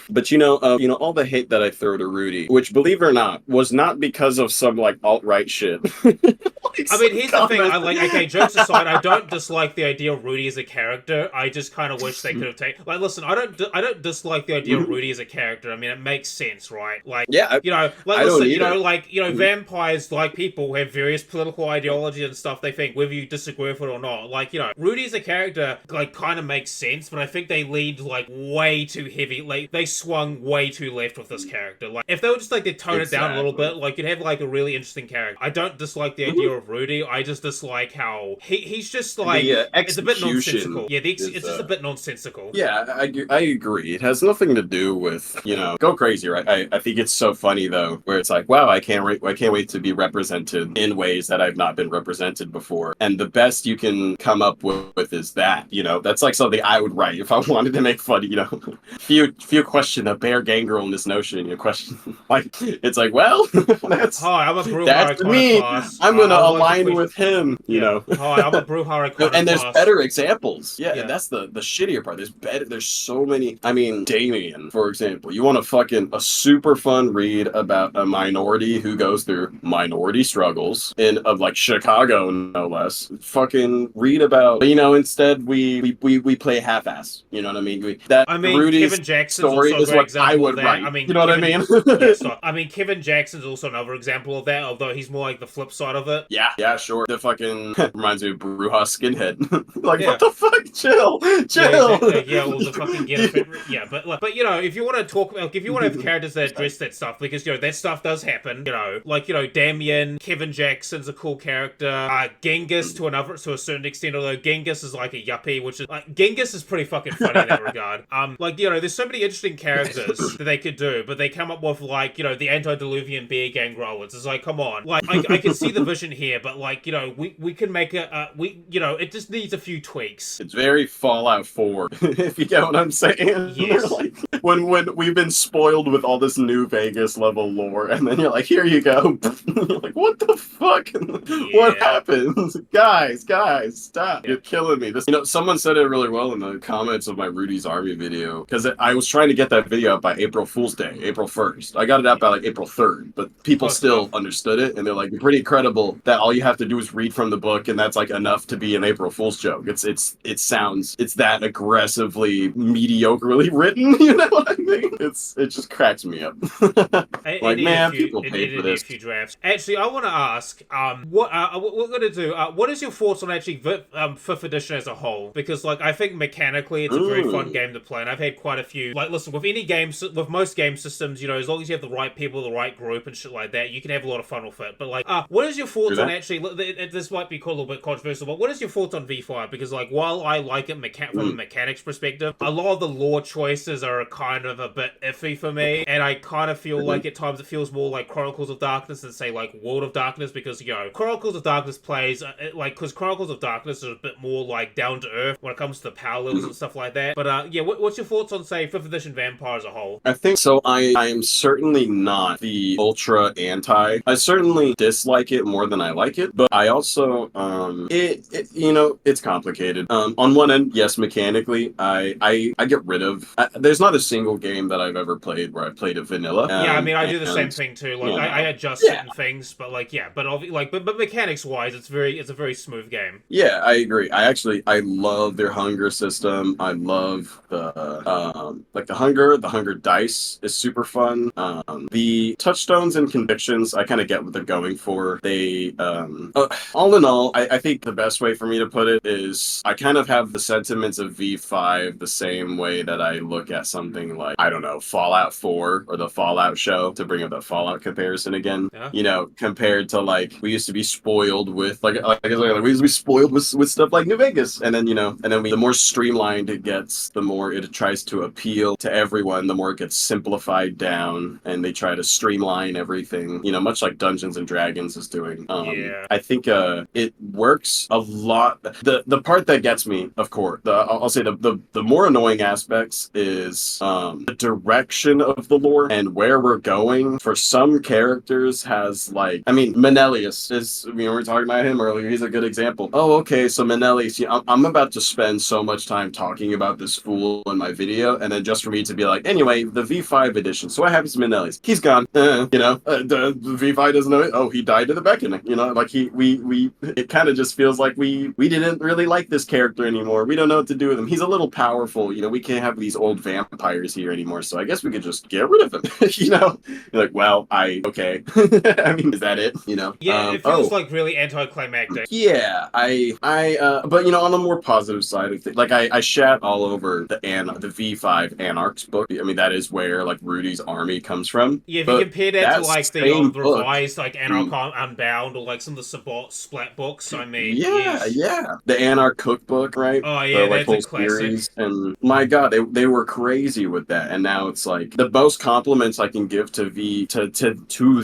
but all the hate that I throw to Rudy, which believe it or not, was not because of some like alt-right shit. I mean, here's the thing. Okay, jokes aside, I don't dislike the idea of Rudy as a character. I just kind of wish they could have taken. Like, listen, I don't dislike the idea of Rudy as a character. I mean, it makes sense, right? Like, yeah, vampires, like people, have various political ideology and stuff. They think whether you disagree with it or not. Like, Rudy as a character, like, kind of makes sense, but I think they lead like way too heavy. Like, they swung way too left with this character. Like, if they were just like to tone it down a little bit, like, you'd have like a really interesting character. I don't dislike the idea of Rudy. I just dislike how he's just like it's a bit nonsensical. Yeah, it's just a bit nonsensical. Yeah, I agree. It has nothing to do with go crazy, right? I think it's so funny though, where it's like, wow, I can't wait to be represented in ways that I've not been represented before. And the best you can come up with is that that's like something I would write if I wanted to make fun. Few question a bare gangrel in this notion. Question like it's like, well, that's I'm a that's me. I'm gonna align with him. Hi, I'm a Bruhara. And there's better examples. Yeah, that's the shittier part. There's so many. I mean, Damien, for example. You want a super fun read about a minority who goes through minority struggles of like Chicago, no less. Fucking read about. Instead we play half-ass. You know what I mean? Rudy's Kevin Jackson's story also is what I would write. What I mean? I mean, Kevin Jackson's also another example of that, although he's more like the flip side of it. Yeah, sure. The fucking reminds me of Bruja Skinhead. What the fuck? Chill. Yeah, exactly. Yeah, well, the fucking yeah, but if you want to talk about, if you want to have characters that address that stuff, because that stuff does happen. Damien, Kevin Jackson's a cool character. Genghis to a certain extent, although Genghis is like a yuppie, which is Genghis is pretty fucking funny in that regard. There's so many interesting characters that they could do, but they come up with the antediluvian beer gang growlers. It's like, come on, I can see the vision here, but we can make it just needs a few tweaks. It's very Fallout 4, if you get what I'm saying. Yes. When we've been spoiled with all this New Vegas level lore, and then you're like, here you go. You're like, what the fuck? What happened? Guys, stop. You're killing me. Someone said it really well in the comments of my Rudy's Army video, because I was trying to get that video out by April Fool's Day, April 1st. I got it out by April 3rd, but people still understood it, and they're like, pretty incredible that all you have to do is read from the book, and that's enough to be an April Fool's joke. It's that aggressively mediocrely written. You know what I mean? It just cracks me up. People pay for this. Actually, I want to ask, what we're gonna do? What is your thoughts on actually 5th edition as a whole? Because I think mechanically it's a very fun game to play, and I've had quite a few. Listen, with any game, with most game systems, as long as you have the right people, the right group, and shit like that, you can have a lot of fun with it. But what is your thoughts on actually? This might be called a little bit controversial, but what is your thoughts on V5? Because while I like it from a mechanics perspective, a lot of the lore choices are kind of a bit iffy for me, and I kind of feel like at times it feels more like Chronicles of Darkness than say World of Darkness, because Chronicles of Darkness plays because Chronicles of Darkness are a bit more down to earth when it comes to the power levels and stuff like that. But what's your thoughts on say 5th edition Vampire as a whole? I think so. I am certainly not the ultra anti. I certainly dislike it more than I like it, but I also it's complicated. On one end, yes, mechanically, I get rid of. There's not a single game that I've ever played where I played a vanilla. I do the same thing too. I adjust certain things, but but mechanics wise, it's a very smooth game. Yeah, I agree. I love their hunger system. I love the hunger dice is super fun. The touchstones and convictions, I kind of get what they're going for. They all in all, I think the best way for me to put it is is I kind of have the sentiments of V5 the same way that I look at something like, I don't know, Fallout 4 or the Fallout show, to bring up the Fallout comparison again. Yeah. You know, compared to like we used to be spoiled with we used to be spoiled with stuff like New Vegas, and then the more streamlined it gets, the more it tries to appeal to everyone, the more it gets simplified down, and they try to streamline everything. You know, much like Dungeons and Dragons is doing. Yeah. I think it works a lot. The part that gets me, of course, I'll say the more annoying aspects is the direction of the lore and where we're going. For some characters has like, I mean, Menelius is, we were talking about him earlier. He's a good example. Oh, okay, so Menelius, I'm about to spend so much time talking about this fool in my video, and then just for me to be like, anyway, the V5 edition. So what happens to Menelius? He's gone. The V5 doesn't know it. Oh, he died in the beckoning. You know, like it kind of just feels like we didn't really like this character anymore. We don't know what to do with him. He's a little powerful. You know, we can't have these old vampires here anymore. So I guess we could just get rid of him. You know, you're like, well, okay. I mean, is that it? You know? Yeah, it feels like really anticlimactic. Yeah, but you know, on the more positive side of things, like I shat all over the V5 Anarchs book. I mean, that is where like Rudy's army comes from. Yeah, if you compare that to like the revised book, like Anarch Unbound or like some of the Splat books, I mean, yeah, the Anarch cookbook, right? Oh yeah, that's a classic. Series. And my God, they were crazy with that. And now it's like the most compliments I can give to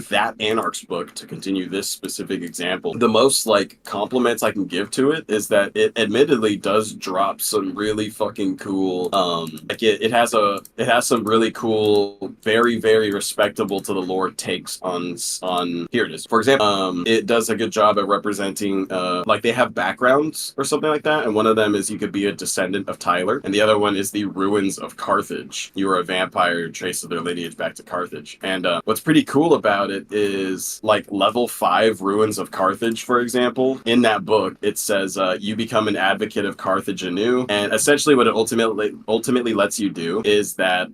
that Anarch's book, to continue this specific example. The most like compliments I can give to it is that it admittedly does drop some really fucking cool like it has some really cool, very, very respectable to the lore takes on here it is. For example, it does a good job at representing like they have backgrounds or something like that, and one of them is you could be a descendant of Tyler, and the other one is the ruins of Carthage. You are a vampire, traces their lineage back to Carthage. And what's pretty cool about it is like level 5 ruins of Carthage, for example. In that book, it says you become an advocate of Carthage anew, and essentially what it ultimately lets you do is that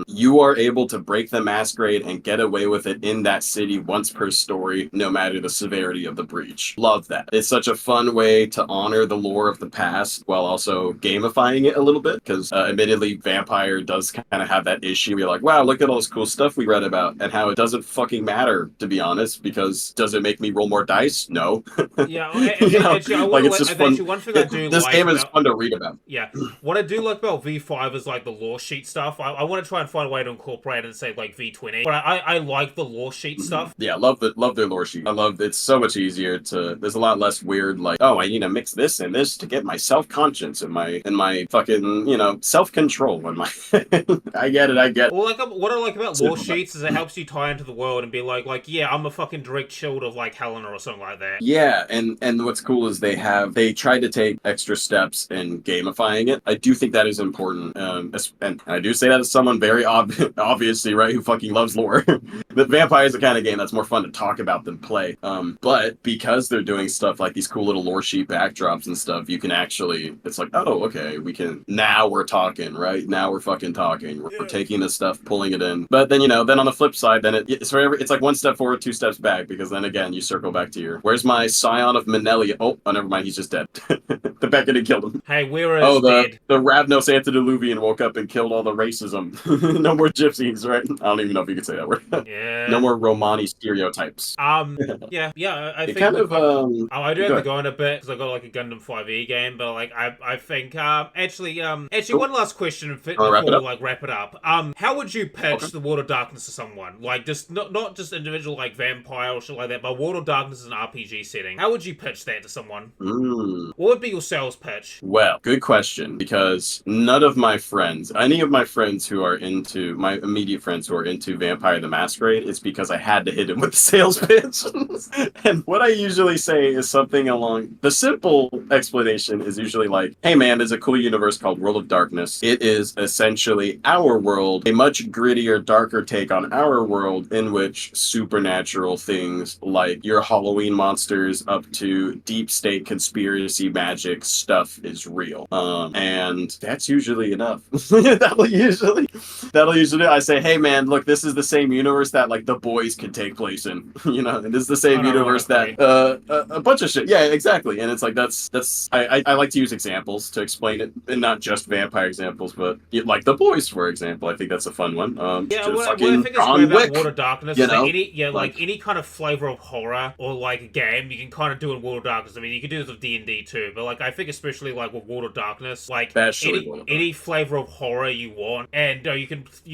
you are able to break the masquerade and get away with it in that city once per story, no matter the severity of the breach. Love that. It's such a fun way to honor the lore of the past while also gamifying it a little bit, because admittedly Vampire does kind of have that issue. You're like, wow, look at all this cool stuff we read about, and how it doesn't fucking matter, to be honest, because does it make me roll more dice? No. Yeah, it's just fun. One thing I do this like game is fun to read about. Yeah, what I do like about V5 is like the lore sheet stuff. I want to try and find a way to incorporate it and say like V20, but I like the lore sheet stuff. Yeah, love their lore sheet. I love it's so much easier to. There's a lot less weird like, oh, I need to mix this and this to get my self-conscience and my fucking self-control and my. I get it. Well, like what I like about lore sheets is it helps you tie into the world and be like yeah, I'm a fucking direct shield of like Helena or something like that. Yeah, and what's cool is they try to take extra steps in gamifying it. I do think that is important, and I do say that as someone very obviously, right, who fucking loves lore. The Vampire is the kind of game that's more fun to talk about than play. But because they're doing stuff like these cool little lore sheet backdrops and stuff, you can actually, it's like, oh, okay, now we're talking, right? Now we're fucking talking. We're taking this stuff, pulling it in. But then, then on the flip side, then it's like one step forward, 2 steps back, because then again, you circle back to where's my scion of Menelia? Oh, never mind, he's just dead. The Beckoning killed him. Hey, we're dead. The Ravnos Antediluvian woke up and killed all the racism. No more gypsies, right? I don't even know if you could say that word. Yeah. No more Romani stereotypes. Yeah. I think kind of. I do have to go in a bit because I got like a Gundam 5e game, but like I think actually Cool. one last question before we like wrap it up. How would you pitch the World of Darkness to someone? Like just not just individual like vampire or shit like that, but World of Darkness is an RPG setting. How would you pitch that to someone? What would be your sales pitch? Well, good question, because none of my friends, any of my friends who are into, my immediate friends who are into Vampire the Masquerade, it's because I had to hit him with the sales pitch. And what I usually say is something along, the simple explanation is usually like, hey man, there's a cool universe called World of Darkness. It is essentially our world, a much grittier, darker take on our world, in which supernatural things like your Halloween monsters up to deep state conspiracy magic stuff is real. And that's usually enough. That'll usually I say, hey man, look, this is the same universe that like The Boys could take place in. And this is the same universe that a bunch of shit. Yeah, exactly. And it's like that's that's I like to use examples to explain it, and not just vampire examples, but like The Boys, for example. I think that's a fun one. Yeah, Just what I fucking think is great John about Wick, Water Darkness you is that know, like any kind of flavor of horror or like a game you can kind of do in Water Darkness. I mean, you can do this with D&D too, but like I think especially like with Water Darkness, like especially Water any flavor of horror you want, and you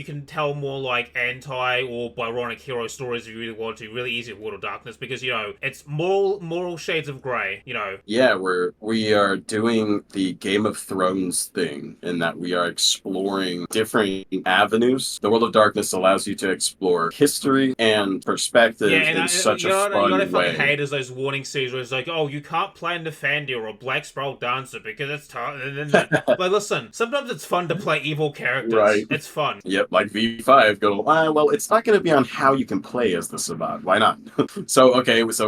can tell more like anti or Byronic hero stories if you really want to. Really easy with Water Darkness because it's moral shades of grey. Yeah, we are doing the Game of Thrones thing in that we are exploring different avenues. The World of Darkness allows you to explore history and perspective Yeah, and in such a you know what I fun fucking way. hate is those warning scenes where it's like, oh, you can't play Nafandia or a Black Spiral Dancer because it's tough. And then like, listen, sometimes it's fun to play evil characters. Right. It's fun. Yep, like V5 go, well, it's not going to be on how you can play as the Sabbat. Why not? So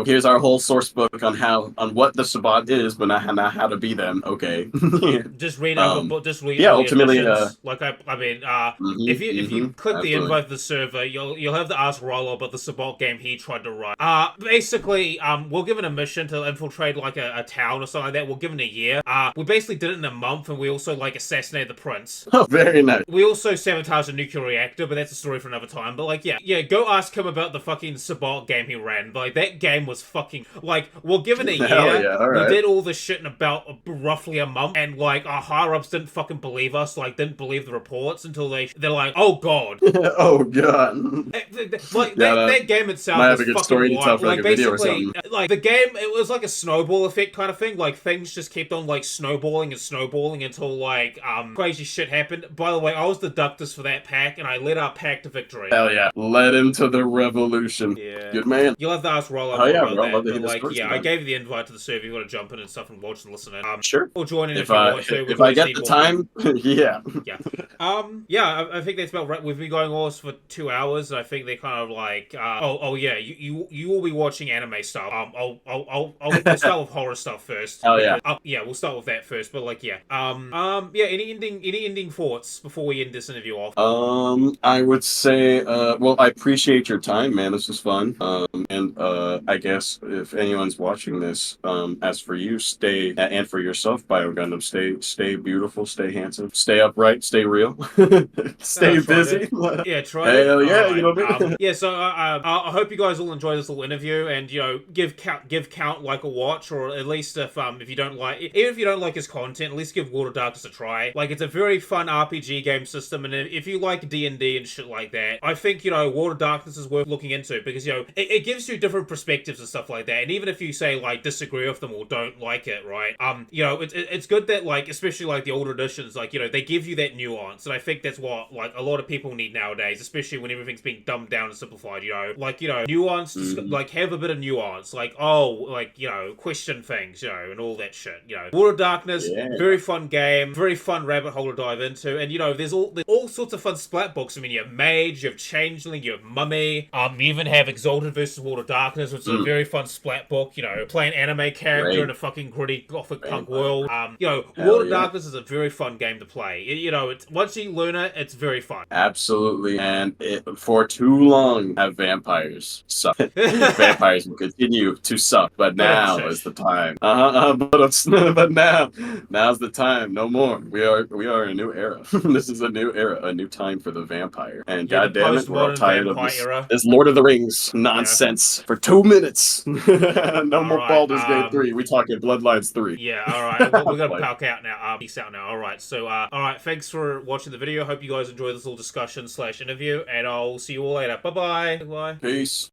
here's our whole source book on what the Sabbat is, but not how to be them. Okay. Just read over, just read yeah, all the ultimately, editions. Like I mean, if you click the absolutely. invite to the server, you'll have to ask Rollo about the Sabbat game he tried to run. Basically, we're given a mission to infiltrate like a town or something like that. We're given a year. We basically did it in a month, and we also like assassinated the prince. Oh, very nice. We also sabotaged a nuclear reactor, but that's a story for another time. But like, yeah, go ask him about the fucking Sabbat game he ran. Like that game was fucking like we're given a year. Hell yeah, all right. We did all this shit in about roughly a month, and like our higher ups didn't fucking believe us. Like didn't believe the reports until they're like, oh god. Oh god. Like that game itself might was have a good fucking story to tell wild. for like a video or something. Like the game, it was like a snowball effect kind of thing. Like things just kept on like snowballing and snowballing until like crazy shit happened. By the way, I was the Ductus for that pack, and I led our pack to victory. Hell yeah, led him to the revolution. Yeah, good man. You'll have to ask Rollo Oh yeah, about bro, that. love to hear But the like, stories yeah, about I it. gave you the invite to the server. You want to jump in and stuff and watch and listen in. Sure. Or join in if If you I want to. if I get the time, yeah. Yeah. Yeah, I think that's about right. We've been going almost for 2 hours, and I think they kind of like, oh yeah, you will be watching anime stuff. We'll start with horror stuff first. Hell yeah. Yeah, we'll start with that first. But like, yeah, yeah. Any ending thoughts before we end this interview off? I would say, well, I appreciate your time, man. This was fun. And I guess if anyone's watching this, as for you, and for yourself, Bio Gundam, stay beautiful, stay handsome, stay upright, stay real, stay busy. Yeah, try it. Hell yeah, right. you know what I mean? Yeah, so I hope you guys all enjoy this little interview, and give count like a watch, or at least if you don't like, even if you don't like his content, at least give Water Darkness a try. Like it's a very fun RPG game system, and if you like D&D and shit like that, I think Water Darkness is worth looking into because it gives you different perspectives and stuff like that. And even if you say like disagree with them or don't like it, right? It's good that like especially like the older editions, like they give you that nuance, and I think that's what like a lot of people need nowadays, especially when everything's being dumbed down and simplified. Nuance, like have a bit of nuance, like question things, and all that shit. Water Darkness, very fun game, very fun rabbit hole to dive into, and there's all sorts of fun splat books. I mean, you have Mage, you have Changeling, you have Mummy, you even have Exalted versus Water Darkness, which is a very fun splat book. Play an anime character in a fucking gritty gothic punk world. Water Darkness is a very fun game to play. It's once you learn it, it's very fun. Absolutely, and for too long have vampires suck. Vampires will continue to suck, but now is the time. But now's the time. No more. We are in a new era. This is a new era, a new time for the vampire. And goddamn it, we're all tired of this Lord of the Rings nonsense for 2 minutes. No more Baldur's Gate 3. We talking Bloodlines 3. Yeah, all right. We're gonna pack out now. Peace out now. All right. So, all right. Thanks for watching the video. Hope you guys enjoyed this little discussion / interview, and I'll see you all later. Bye bye. Peace.